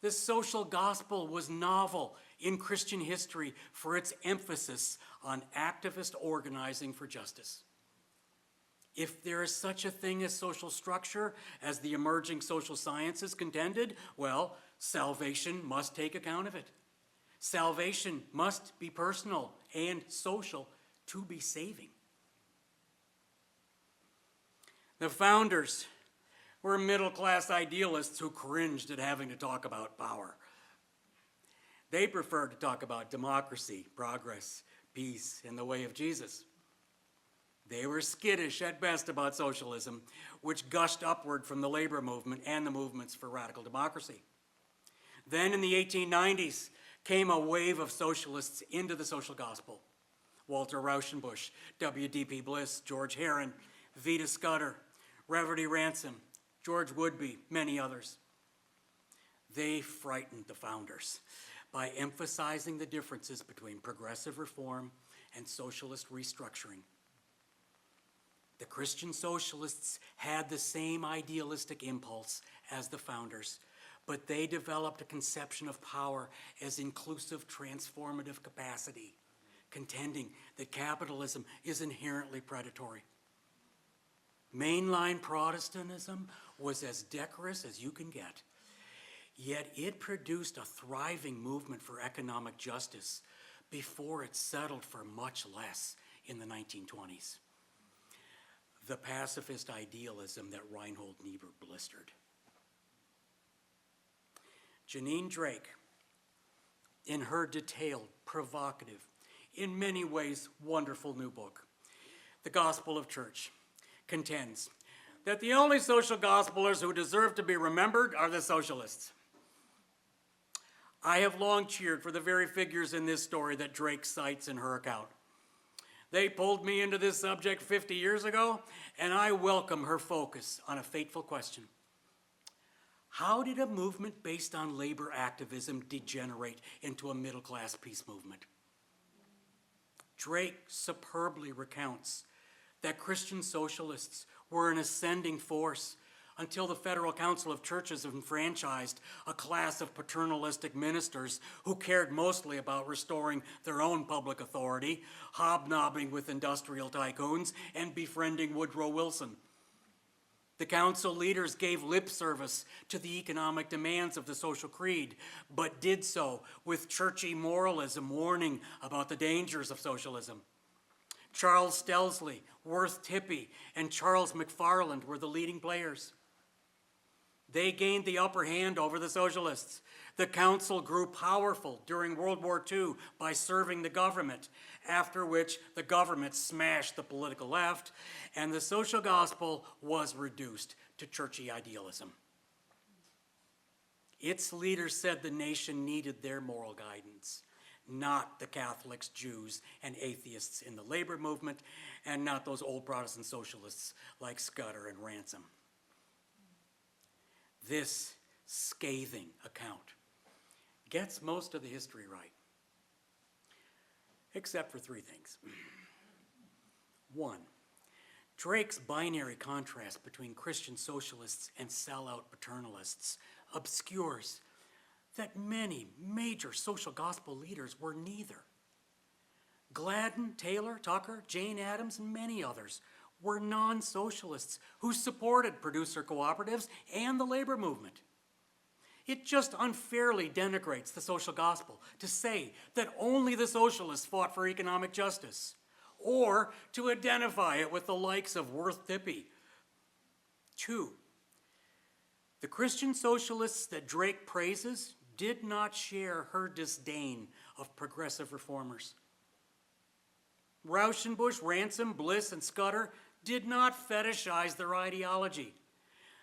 The social gospel was novel in Christian history for its emphasis on activist organizing for justice. If there is such a thing as social structure, as the emerging social sciences contended, well, salvation must take account of it. Salvation must be personal and social to be saving. The founders were middle-class idealists who cringed at having to talk about power. They preferred to talk about democracy, progress, peace, and the way of Jesus. They were skittish at best about socialism, which gushed upward from the labor movement and the movements for radical democracy. Then in the 1890s came a wave of socialists into the social gospel. Walter Rauschenbusch, W.D.P. Bliss, George Herron, Vita Scudder, Reverdy Ransom, George Woodby, many others. They frightened the founders by emphasizing the differences between progressive reform and socialist restructuring. The Christian socialists had the same idealistic impulse as the founders, but they developed a conception of power as inclusive, transformative capacity, contending that capitalism is inherently predatory. Mainline Protestantism was as decorous as you can get, yet it produced a thriving movement for economic justice before it settled for much less in the 1920s. The pacifist idealism that Reinhold Niebuhr blistered. Janine Drake, in her detailed, provocative, in many ways wonderful new book, The Gospel of Church, contends that the only social gospelers who deserve to be remembered are the socialists. I have long cheered for the very figures in this story that Drake cites in her account. They pulled me into this subject 50 years ago, and I welcome her focus on a fateful question. How did a movement based on labor activism degenerate into a middle-class peace movement? Drake superbly recounts that Christian socialists were an ascending force until the Federal Council of Churches enfranchised a class of paternalistic ministers who cared mostly about restoring their own public authority, hobnobbing with industrial tycoons, and befriending Woodrow Wilson. The council leaders gave lip service to the economic demands of the social creed, but did so with churchy moralism, warning about the dangers of socialism. Charles Stelzley, Worth Tippie, and Charles McFarland were the leading players. They gained the upper hand over the socialists. The council grew powerful during World War II by serving the government, after which the government smashed the political left, and the social gospel was reduced to churchy idealism. Its leaders said the nation needed their moral guidance, not the Catholics, Jews, and atheists in the labor movement, and not those old Protestant socialists like Scudder and Ransom. This scathing account gets most of the history right, except for three things. One, Drake's binary contrast between Christian socialists and sellout paternalists obscures that many major social gospel leaders were neither. Gladden, Taylor, Tucker, Jane Addams, and many others were non-socialists who supported producer cooperatives and the labor movement. It just unfairly denigrates the social gospel to say that only the socialists fought for economic justice, or to identify it with the likes of Worth Tippie. Two, the Christian socialists that Drake praises did not share her disdain of progressive reformers. Rauschenbusch, Ransom, Bliss, and Scudder did not fetishize their ideology.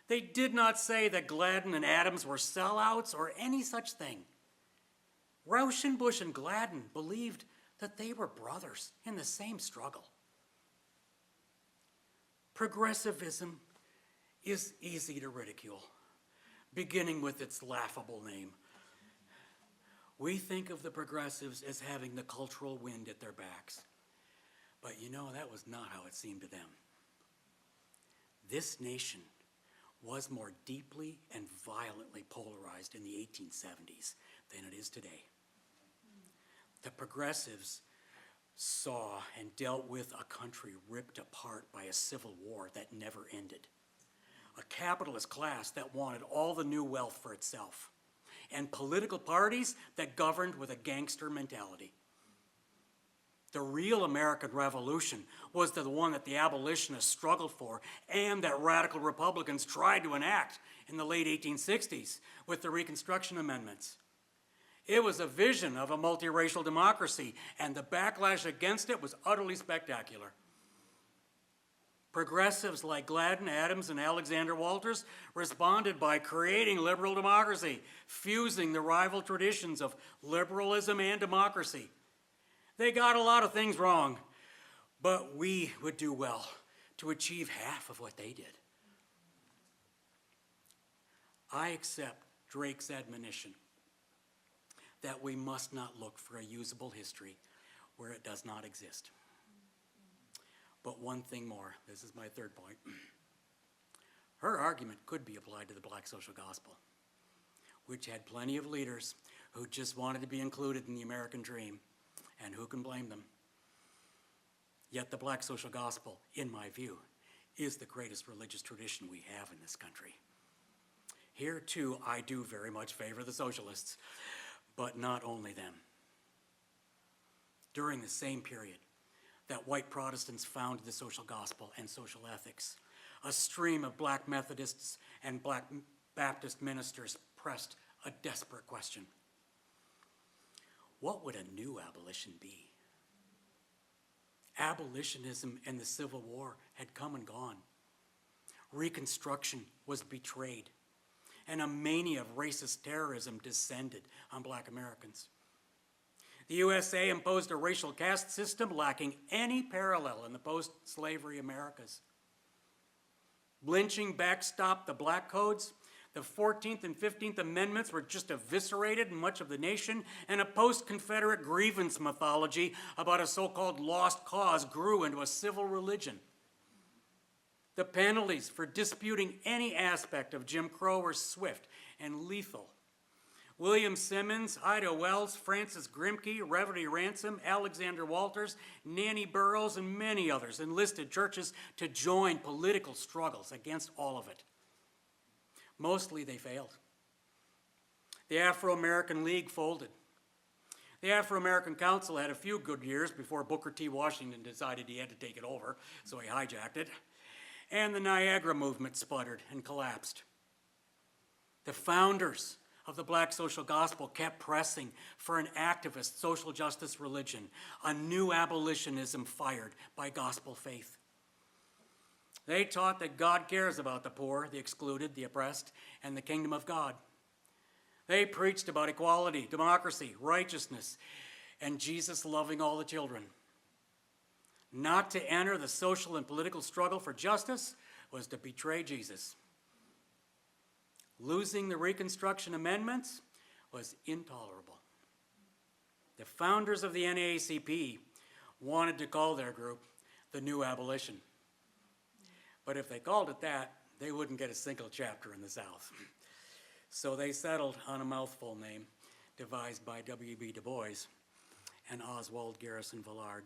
They did not say that Gladden and Adams were sellouts or any such thing. Rauschenbusch and Gladden believed that they were brothers in the same struggle. Progressivism is easy to ridicule, beginning with its laughable name. We think of the progressives as having the cultural wind at their backs. But you know, that was not how it seemed to them. This nation was more deeply and violently polarized in the 1870s than it is today. The progressives saw and dealt with a country ripped apart by a civil war that never ended, a capitalist class that wanted all the new wealth for itself, and political parties that governed with a gangster mentality. The real American Revolution was the one that the abolitionists struggled for and that radical Republicans tried to enact in the late 1860s with the Reconstruction Amendments. It was a vision of a multiracial democracy, and the backlash against it was utterly spectacular. Progressives like Gladden, Adams, and Alexander Walters responded by creating liberal democracy, fusing the rival traditions of liberalism and democracy. They got a lot of things wrong, but we would do well to achieve half of what they did. I accept Drake's admonition that we must not look for a usable history where it does not exist. But one thing more, this is my third point. Her argument could be applied to the black social gospel, which had plenty of leaders who just wanted to be included in the American dream, and who can blame them? Yet the black social gospel, in my view, is the greatest religious tradition we have in this country. Here, too, I do very much favor the socialists, but not only them. During the same period that white Protestants founded the social gospel and social ethics, a stream of black Methodists and black Baptist ministers pressed a desperate question. What would a new abolition be? Abolitionism and the Civil War had come and gone. Reconstruction was betrayed, and a mania of racist terrorism descended on black Americans. The USA imposed a racial caste system lacking any parallel in the post-slavery Americas. Lynching backstopped the black codes. The 14th and 15th Amendments were just eviscerated in much of the nation, and a post-Confederate grievance mythology about a so-called lost cause grew into a civil religion. The penalties for disputing any aspect of Jim Crow were swift and lethal. William Simmons, Ida Wells, Francis Grimke, Reverdy Ransom, Alexander Walters, Nanny Burroughs, and many others enlisted churches to join political struggles against all of it. Mostly they failed. The Afro-American League folded. The Afro-American Council had a few good years before Booker T. Washington decided he had to take it over, so he hijacked it. And the Niagara movement sputtered and collapsed. The founders of the black social gospel kept pressing for an activist social justice religion, a new abolitionism fired by gospel faith. They taught that God cares about the poor, the excluded, the oppressed, and the kingdom of God. They preached about equality, democracy, righteousness, and Jesus loving all the children. Not to enter the social and political struggle for justice was to betray Jesus. Losing the Reconstruction Amendments was intolerable. The founders of the NAACP wanted to call their group the New Abolition. But if they called it that, they wouldn't get a single chapter in the South. So they settled on a mouthful name devised by W.E.B. Du Bois and Oswald Garrison Villard.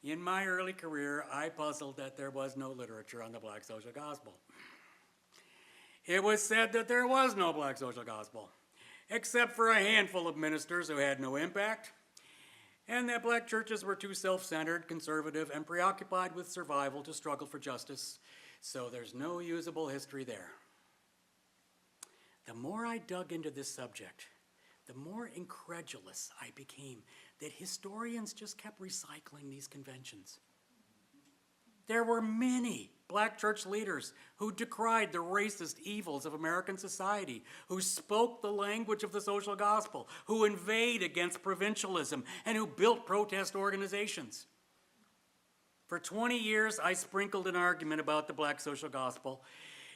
In my early career, I puzzled that there was no literature on the black social gospel. It was said that there was no black social gospel, except for a handful of ministers who had no impact, and that black churches were too self-centered, conservative, and preoccupied with survival to struggle for justice, so there's no usable history there. The more I dug into this subject, the more incredulous I became that historians just kept recycling these conventions. There were many black church leaders who decried the racist evils of American society, who spoke the language of the social gospel, who inveighed against provincialism, and who built protest organizations. For 20 years, I sprinkled an argument about the black social gospel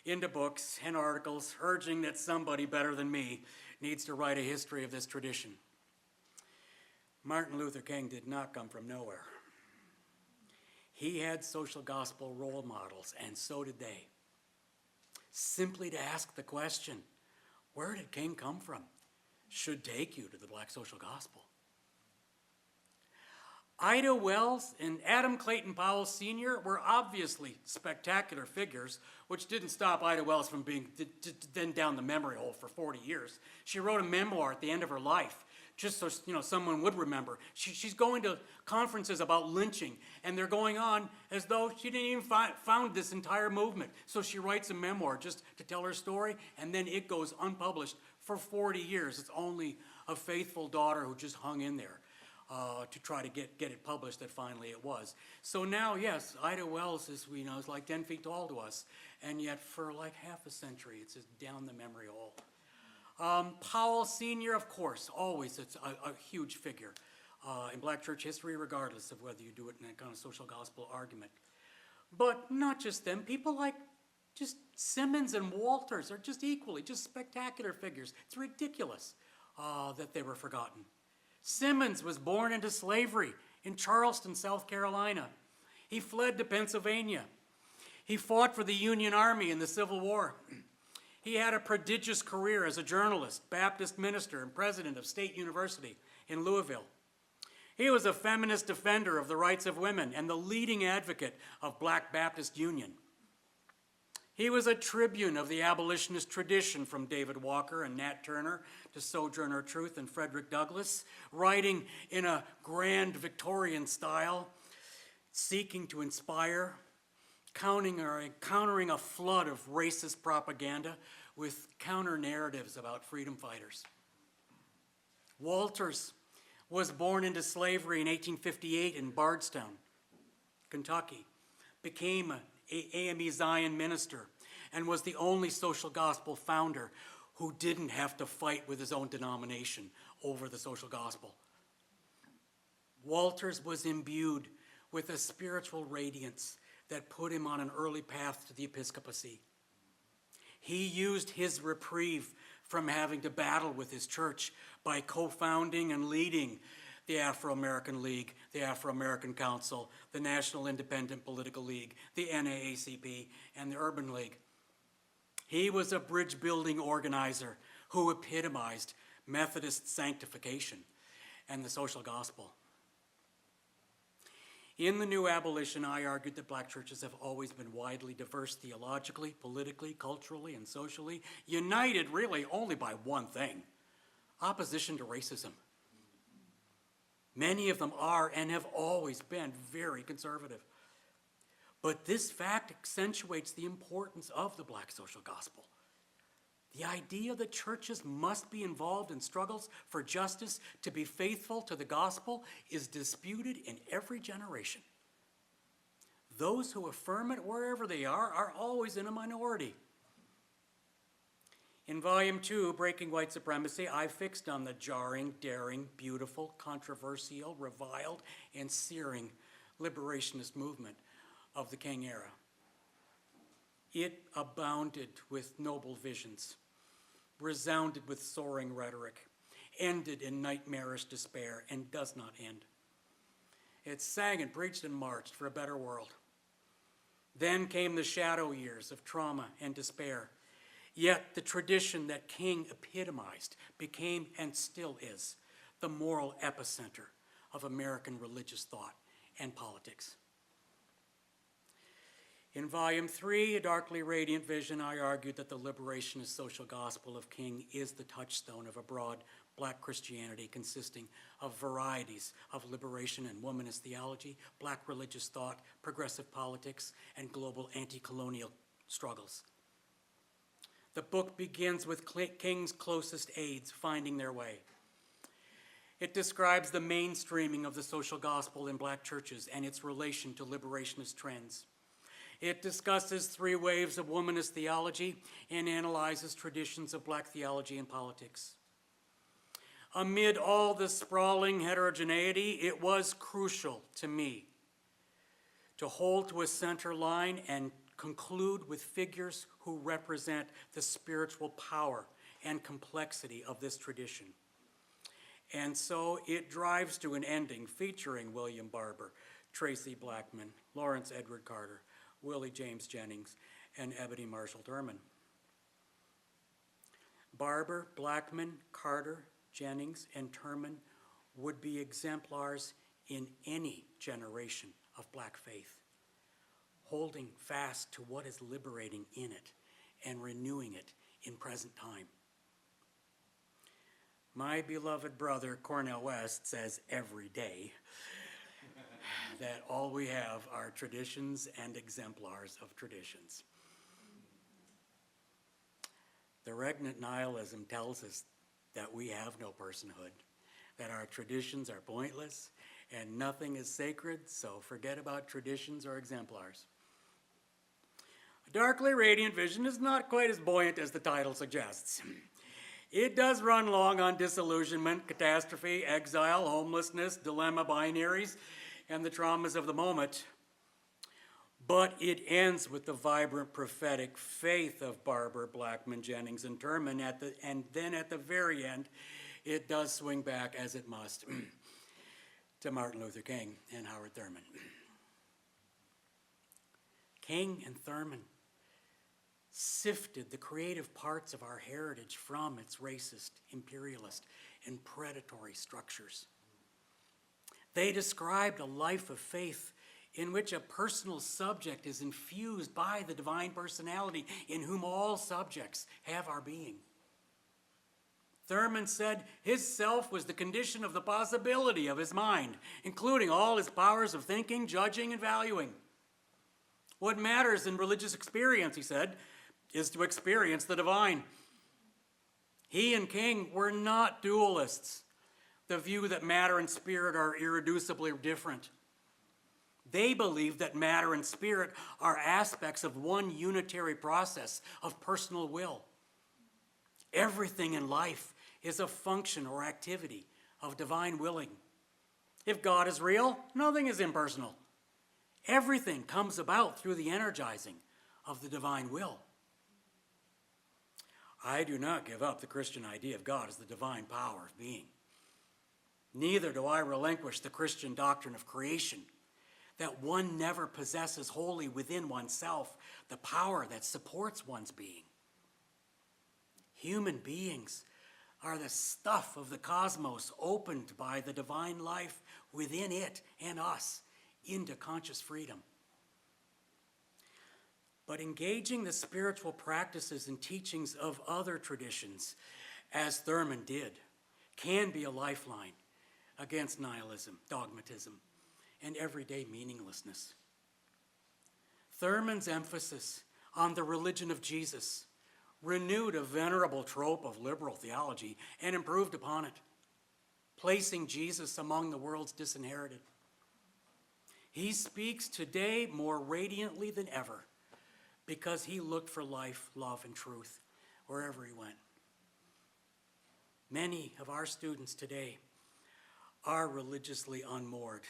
into books and articles, urging that somebody better than me needs to write a history of this tradition. Martin Luther King did not come from nowhere. He had social gospel role models, and so did they. Simply to ask the question, where did King come from, should take you to the black social gospel. Ida Wells and Adam Clayton Powell Sr. were obviously spectacular figures, which didn't stop Ida Wells from being then down the memory hole for 40 years. She wrote a memoir at the end of her life, just so someone would remember. She's going to conferences about lynching, and they're going on as though she didn't even found this entire movement. So she writes a memoir just to tell her story, and then it goes unpublished for 40 years. It's only a faithful daughter who just hung in there to try to get it published that finally it was. So now, yes, Ida Wells is like 10 feet tall to us, and yet for like half a century, it's just down the memory hole. Powell Sr., of course, always it's a huge figure in black church history, regardless of whether you do it in that kind of social gospel argument. But not just them, people like just Simmons and Walters are just equally, just spectacular figures. It's ridiculous that they were forgotten. Simmons was born into slavery in Charleston, South Carolina. He fled to Pennsylvania. He fought for the Union Army in the Civil War. He had a prodigious career as a journalist, Baptist minister, and president of State University in Louisville. He was a feminist defender of the rights of women and the leading advocate of Black Baptist Union. He was a tribune of the abolitionist tradition, from David Walker and Nat Turner to Sojourner Truth and Frederick Douglass, writing in a grand Victorian style, seeking to inspire, countering a flood of racist propaganda with counter-narratives about freedom fighters. Walters was born into slavery in 1858 in Bardstown, Kentucky, became an AME Zion minister, and was the only social gospel founder who didn't have to fight with his own denomination over the social gospel. Walters was imbued with a spiritual radiance that put him on an early path to the episcopacy. He used his reprieve from having to battle with his church by co-founding and leading the Afro-American League, the Afro-American Council, the National Independent Political League, the NAACP, and the Urban League. He was a bridge-building organizer who epitomized Methodist sanctification and the social gospel. In the new abolition, I argued that black churches have always been widely diverse theologically, politically, culturally, and socially, united really only by one thing: opposition to racism. Many of them are and have always been very conservative. But this fact accentuates the importance of the black social gospel. The idea that churches must be involved in struggles for justice to be faithful to the gospel is disputed in every generation. Those who affirm it wherever they are always in a minority. In Volume 2, Breaking White Supremacy, I fixed on the jarring, daring, beautiful, controversial, reviled, and searing liberationist movement of the King era. It abounded with noble visions, resounded with soaring rhetoric, ended in nightmarish despair, and does not end. It sang and preached and marched for a better world. Then came the shadow years of trauma and despair. Yet the tradition that King epitomized became, and still is, the moral epicenter of American religious thought and politics. In Volume 3, A Darkly Radiant Vision, I argued that the liberationist social gospel of King is the touchstone of a broad black Christianity consisting of varieties of liberation and womanist theology, black religious thought, progressive politics, and global anti-colonial struggles. The book begins with King's closest aides finding their way. It describes the mainstreaming of the social gospel in black churches and its relation to liberationist trends. It discusses 3 waves of womanist theology and analyzes traditions of black theology and politics. Amid all the sprawling heterogeneity, it was crucial to me to hold to a center line and conclude with figures who represent the spiritual power and complexity of this tradition. And so it drives to an ending featuring William Barber, Tracy Blackman, Lawrence Edward Carter, Willie James Jennings, and Ebony Marshall Thurman. Barber, Blackman, Carter, Jennings, and Thurman would be exemplars in any generation of black faith, holding fast to what is liberating in it and renewing it in present time. My beloved brother, Cornel West, says every day that all we have are traditions and exemplars of traditions. The regnant nihilism tells us that we have no personhood, that our traditions are pointless, and nothing is sacred, so forget about traditions or exemplars. A Darkly Radiant Vision is not quite as buoyant as the title suggests. It does run long on disillusionment, catastrophe, exile, homelessness, dilemma binaries, and the traumas of the moment. But it ends with the vibrant prophetic faith of Barber, Blackman, Jennings, and Thurman, and then at the very end, it does swing back, as it must, to Martin Luther King and Howard Thurman. King and Thurman sifted the creative parts of our heritage from its racist, imperialist, and predatory structures. They described a life of faith in which a personal subject is infused by the divine personality in whom all subjects have our being. Thurman said his self was the condition of the possibility of his mind, including all his powers of thinking, judging, and valuing. What matters in religious experience, he said, is to experience the divine. He and King were not dualists. the view that matter and spirit are irreducibly different. They believe that matter and spirit are aspects of one unitary process of personal will. Everything in life is a function or activity of divine willing. If God is real, nothing is impersonal. Everything comes about through the energizing of the divine will. I do not give up the Christian idea of God as the divine power of being. Neither do I relinquish the Christian doctrine of creation, that one never possesses wholly within oneself the power that supports one's being. Human beings are the stuff of the cosmos opened by the divine life within it and us into conscious freedom. But engaging the spiritual practices and teachings of other traditions, as Thurman did, can be a lifeline against nihilism, dogmatism, and everyday meaninglessness. Thurman's emphasis on the religion of Jesus renewed a venerable trope of liberal theology and improved upon it, placing Jesus among the world's disinherited. He speaks today more radiantly than ever because he looked for life, love, and truth wherever he went. Many of our students today are religiously unmoored,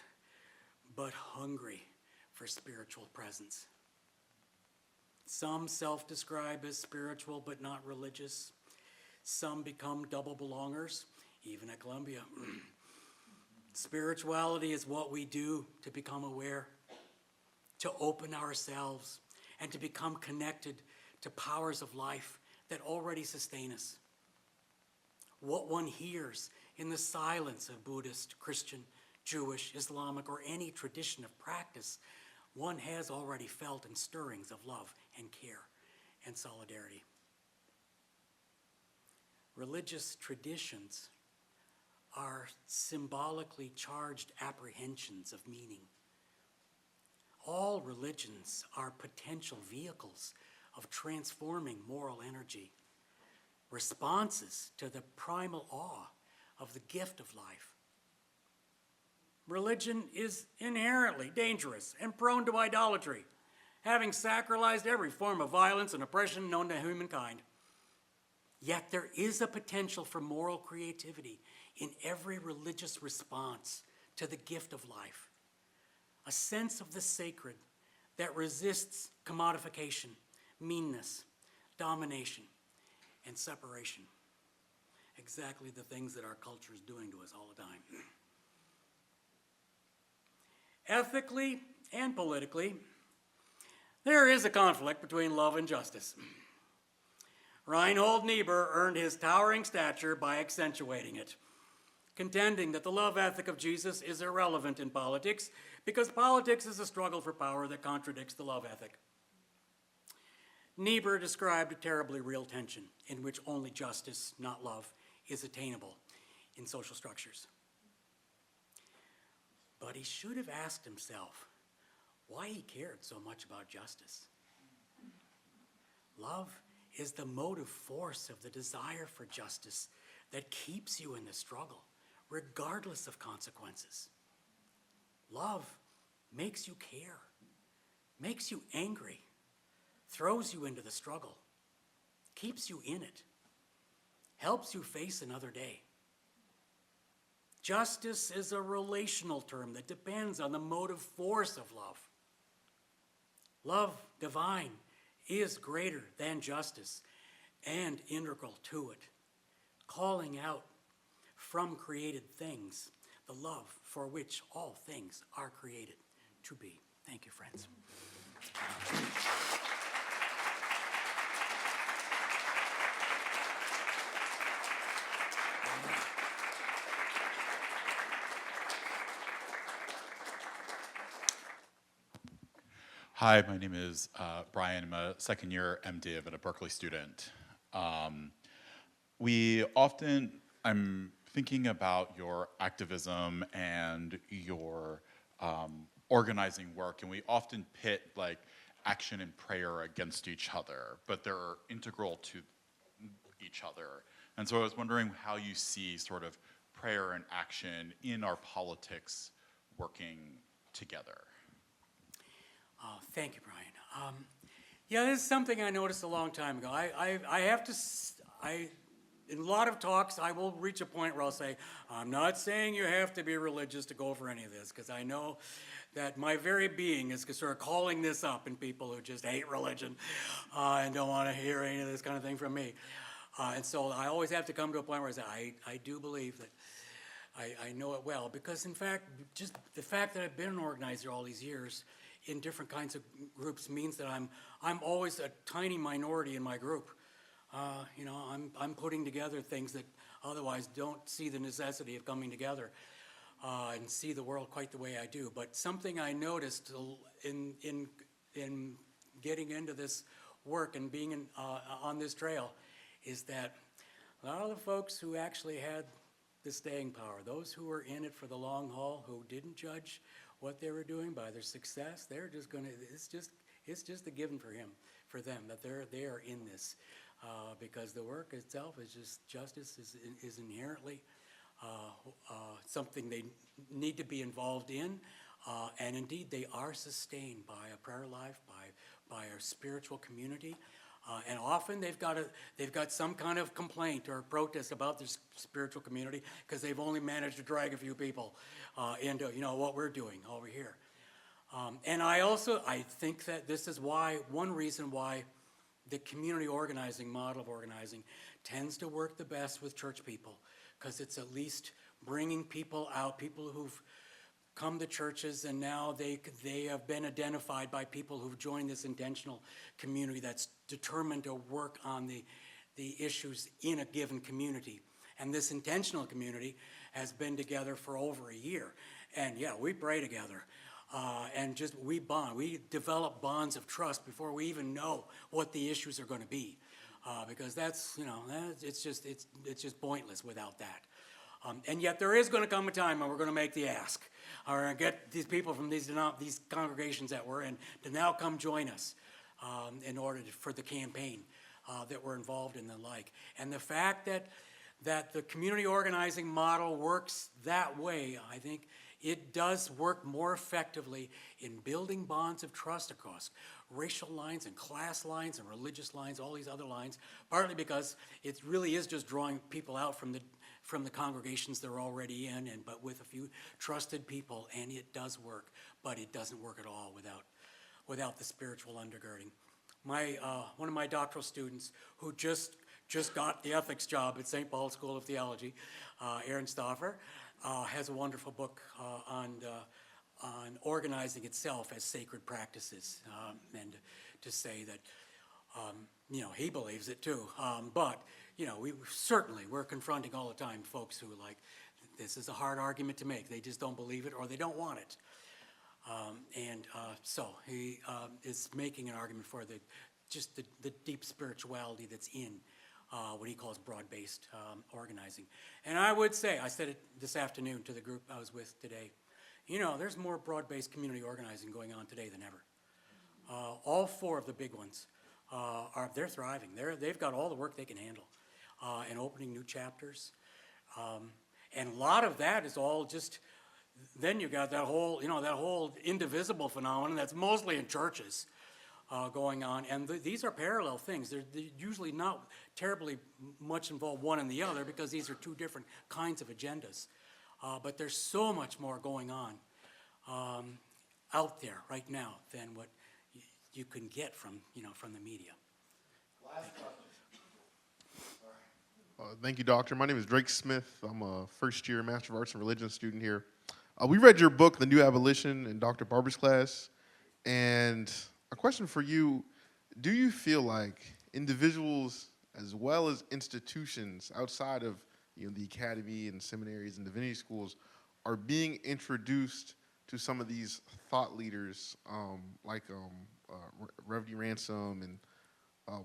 but hungry for spiritual presence. Some self-describe as spiritual but not religious. Some become double belongers, even at Columbia. Spirituality is what we do to become aware, to open ourselves, and to become connected to powers of life that already sustain us. What one hears in the silence of Buddhist, Christian, Jewish, Islamic, or any tradition of practice, one has already felt in stirrings of love and care and solidarity. Religious traditions are symbolically charged apprehensions of meaning. All religions are potential vehicles of transforming moral energy, responses to the primal awe of the gift of life. Religion is inherently dangerous and prone to idolatry, having sacralized every form of violence and oppression known to humankind. Yet there is a potential for moral creativity in every religious response to the gift of life, a sense of the sacred that resists commodification, meanness, domination, and separation. Exactly the things that our culture is doing to us all the time. Ethically and politically, there is a conflict between love and justice. Reinhold Niebuhr earned his towering stature by accentuating it, contending that the love ethic of Jesus is irrelevant in politics because politics is a struggle for power that contradicts the love ethic. Niebuhr described a terribly real tension in which only justice, not love, is attainable in social structures. But he should have asked himself why he cared so much about justice. Love is the motive force of the desire for justice that keeps you in the struggle, regardless of consequences. Love makes you care, makes you angry, throws you into the struggle, keeps you in it, helps you face another day. Justice is a relational term that depends on the motive force of love. Love divine is greater than justice and integral to it, calling out from created things the love for which all things are created to be. Thank you, friends. Hi, my name is Brian. I'm a second-year MDiv and a Berkeley student. I'm thinking about your activism and your organizing work, and we often pit like action and prayer against each other, but they're integral to each other. And so I was wondering how you see sort of prayer and action in our politics working together? Thank you, Brian. Yeah, this is something I noticed a long time ago. I have to, in a lot of talks, I will reach a point where I'll say, I'm not saying you have to be religious to go for any of this, because I know that my very being is sort of calling this up in people who just hate religion and don't want to hear any of this kind of thing from me. And so I always have to come to a point where I say, I do believe that I know it well, because in fact, just the fact that I've been an organizer all these years in different kinds of groups means that I'm always a tiny minority in my group. You know, I'm putting together things that otherwise don't see the necessity of coming together and see the world quite the way I do. But something I noticed in getting into this work and being on this trail is that a lot of the folks who actually had the staying power, those who were in it for the long haul, who didn't judge what they were doing by their success, they're just going to, it's just a given for them that they are in this. Because the work itself is just, justice is inherently something they need to be involved in, and indeed they are sustained by a prayer life, by a spiritual community, and often they've got some kind of complaint or protest about their spiritual community because they've only managed to drag a few people into what we're doing over here. And I think that this is one reason why the community organizing model of organizing tends to work the best with church people, because it's at least bringing people out, people who've come to churches and now they have been identified by people who've joined this intentional community that's determined to work on the issues in a given community. And this intentional community has been together for over a year. And yeah, we pray together. And we bond. We develop bonds of trust before we even know what the issues are going to be, because it's just pointless without that. And yet there is going to come a time when we're going to make the ask, or get these people from these congregations that we're in to now come join us in order for the campaign that we're involved in and the like. And the fact that the community organizing model works that way, I think, it does work more effectively in building bonds of trust across racial lines and class lines and religious lines, all these other lines, partly because it really is just drawing people out from the congregations they're already in, but with a few trusted people, and it does work, but it doesn't work at all without the spiritual undergirding. One of my doctoral students who just got the ethics job at St. Paul's School of Theology, Aaron Stauffer, has a wonderful book on organizing itself as sacred practices, and to say that he believes it too. But we're confronting all the time folks who this is a hard argument to make. They just don't believe it or they don't want it. So he is making an argument for the deep spirituality that's in what he calls broad-based organizing. And I would say, I said it this afternoon to the group I was with today, there's more broad-based community organizing going on today than ever. All four of the big ones, they're thriving. They've got all the work they can handle and opening new chapters. And a lot of that is all just, then you got that whole indivisible phenomenon that's mostly in churches. Going on, and these are parallel things. They're usually not terribly much involved one and the other, because these are two different kinds of agendas. But there's so much more going on out there right now than what you can get from the media. Last question. Thank you, Doctor. My name is Drake Smith. I'm a first-year Master of Arts in Religion student here. We read your book, The New Abolition, in Dr. Barber's class, and a question for you: do you feel like individuals as well as institutions outside of the academy and seminaries and divinity schools are being introduced to some of these thought leaders like Rev. D. Ransom and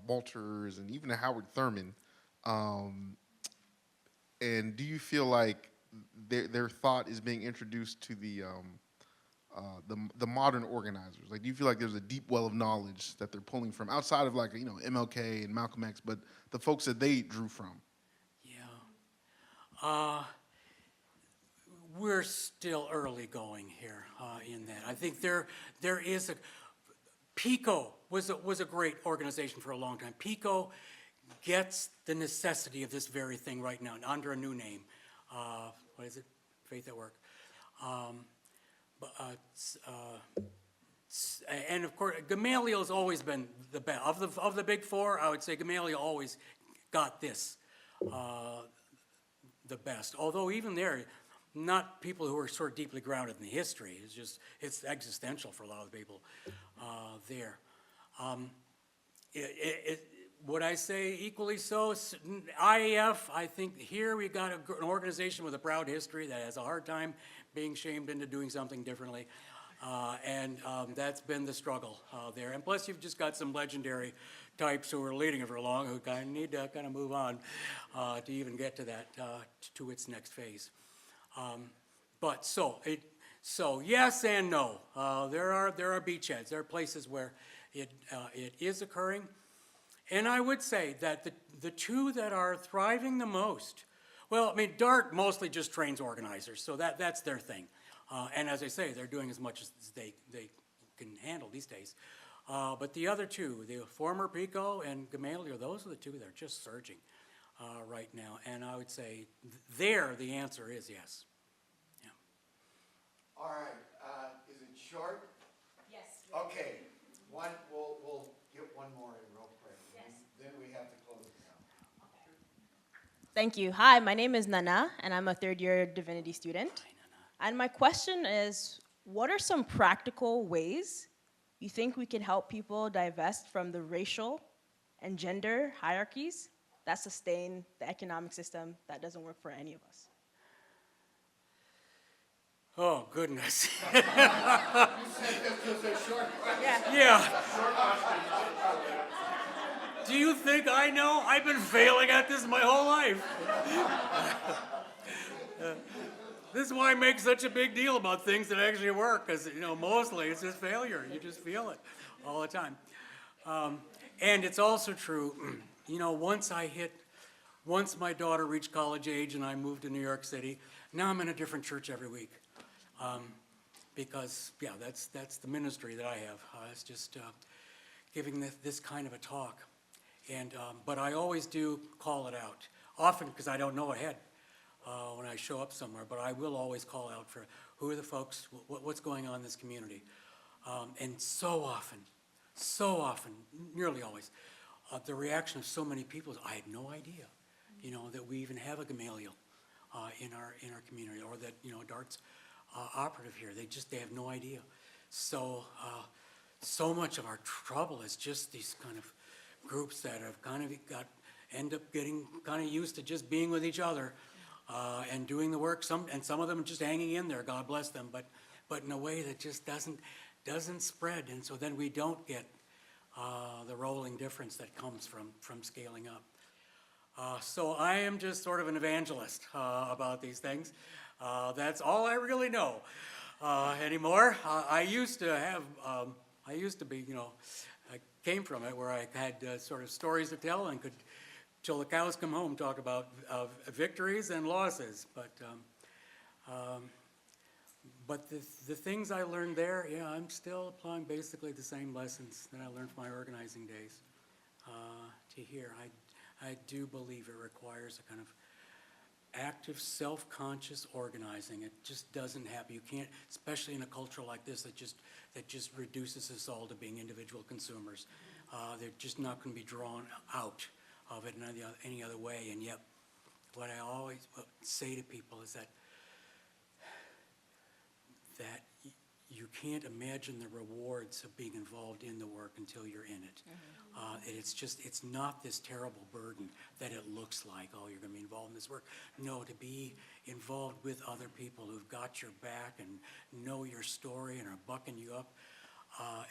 Walters and even Howard Thurman? And do you feel like their thought is being introduced to the modern organizers? Like, do you feel like there's a deep well of knowledge that they're pulling from outside of MLK and Malcolm X, but the folks that they drew from? Yeah. we're still early going here in that. I think there is a, PICO was a great organization for a long time. PICO gets the necessity of this very thing right now under a new name. What is it? Faith at Work. And of course, Gamaliel's always been the best. Of the big four, I would say Gamaliel always got this the best. Although even there, not people who are sort of deeply grounded in the history. It's existential for a lot of people there. Would I say equally so? IAF, I think here we got an organization with a proud history that has a hard time being shamed into doing something differently. And that's been the struggle there. And plus you've just got some legendary types who are leading it for long who kind of need to kind of move on to even get to that, to its next phase. So yes and no. There are beachheads. There are places where it is occurring. And I would say that the two that are thriving the most, well, I mean, DART mostly just trains organizers, so that's their thing. And as I say, they're doing as much as they can handle these days. But the other two, the former PICO and Gamaliel, those are the two that are just surging right now. And I would say there the answer is yes. Yeah. All right, is it short? Yes. Okay, we'll get one more in real quick. Yes. Then we have to close it down. Thank you. Hi, my name is Nana, and I'm a third-year divinity student. Hi, Nana. And my question is, what are some practical ways you think we can help people divest from the racial and gender hierarchies that sustain the economic system that doesn't work for any of us? Oh, goodness. You said this was a short question. Yeah. Do you think I know? I've been failing at this my whole life. This is why I make such a big deal about things that actually work, because, mostly it's just failure. You just feel it all the time. And it's also true, once my daughter reached college age and I moved to New York City, now I'm in a different church every week. Because, yeah, that's the ministry that I have. It's just giving this kind of a talk. And, but I always do call it out, often because I don't know ahead when I show up somewhere, but I will always call out for who are the folks, what's going on in this community. And so often, nearly always, the reaction of so many people is, I had no idea, that we even have a Gamaliel in our community, or that, DART's operative here. They have no idea. So much of our trouble is just these kind of groups that have end up getting kind of used to just being with each other and doing the work. Some of them just hanging in there, God bless them, but in a way that just doesn't spread. And so then we don't get the rolling difference that comes from scaling up. So I am just sort of an evangelist about these things. That's all I really know anymore. I used to be, I came from it where I had sort of stories to tell and could, till the cows come home, talk about victories and losses. But the things I learned there, yeah, I'm still applying basically the same lessons that I learned from my organizing days to here. I do believe it requires a kind of active, self-conscious organizing. It just doesn't happen. You can't, especially in a culture like this that just reduces us all to being individual consumers. They're just not going to be drawn out of it in any other way. And yet, what I always say to people is that you can't imagine the rewards of being involved in the work until you're in it. Mm-hmm. It's not this terrible burden that it looks like, oh, you're going to be involved in this work. No, to be involved with other people who've got your back and know your story and are bucking you up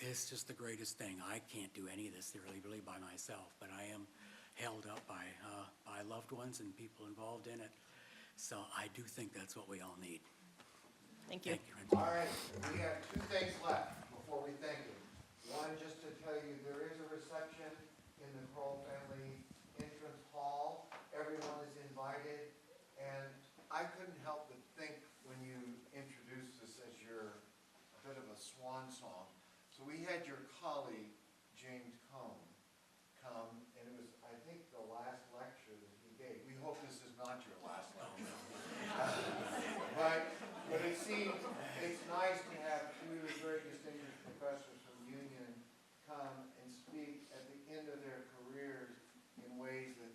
is just the greatest thing. I can't do any of this really by myself, but I am held up by loved ones and people involved in it. So I do think that's what we all need. Thank you. All right, we have two things left before we thank you. One, just to tell you, there is a reception in the Kroll family entrance hall. Everyone is invited, and I couldn't help but think when you So we had your colleague, James Cone, come, and it was, I think, the last lecture that he gave. We hope this is not your last lecture. But it seemed, it's nice to have two very distinguished professors from Union come and speak at the end of their careers in ways that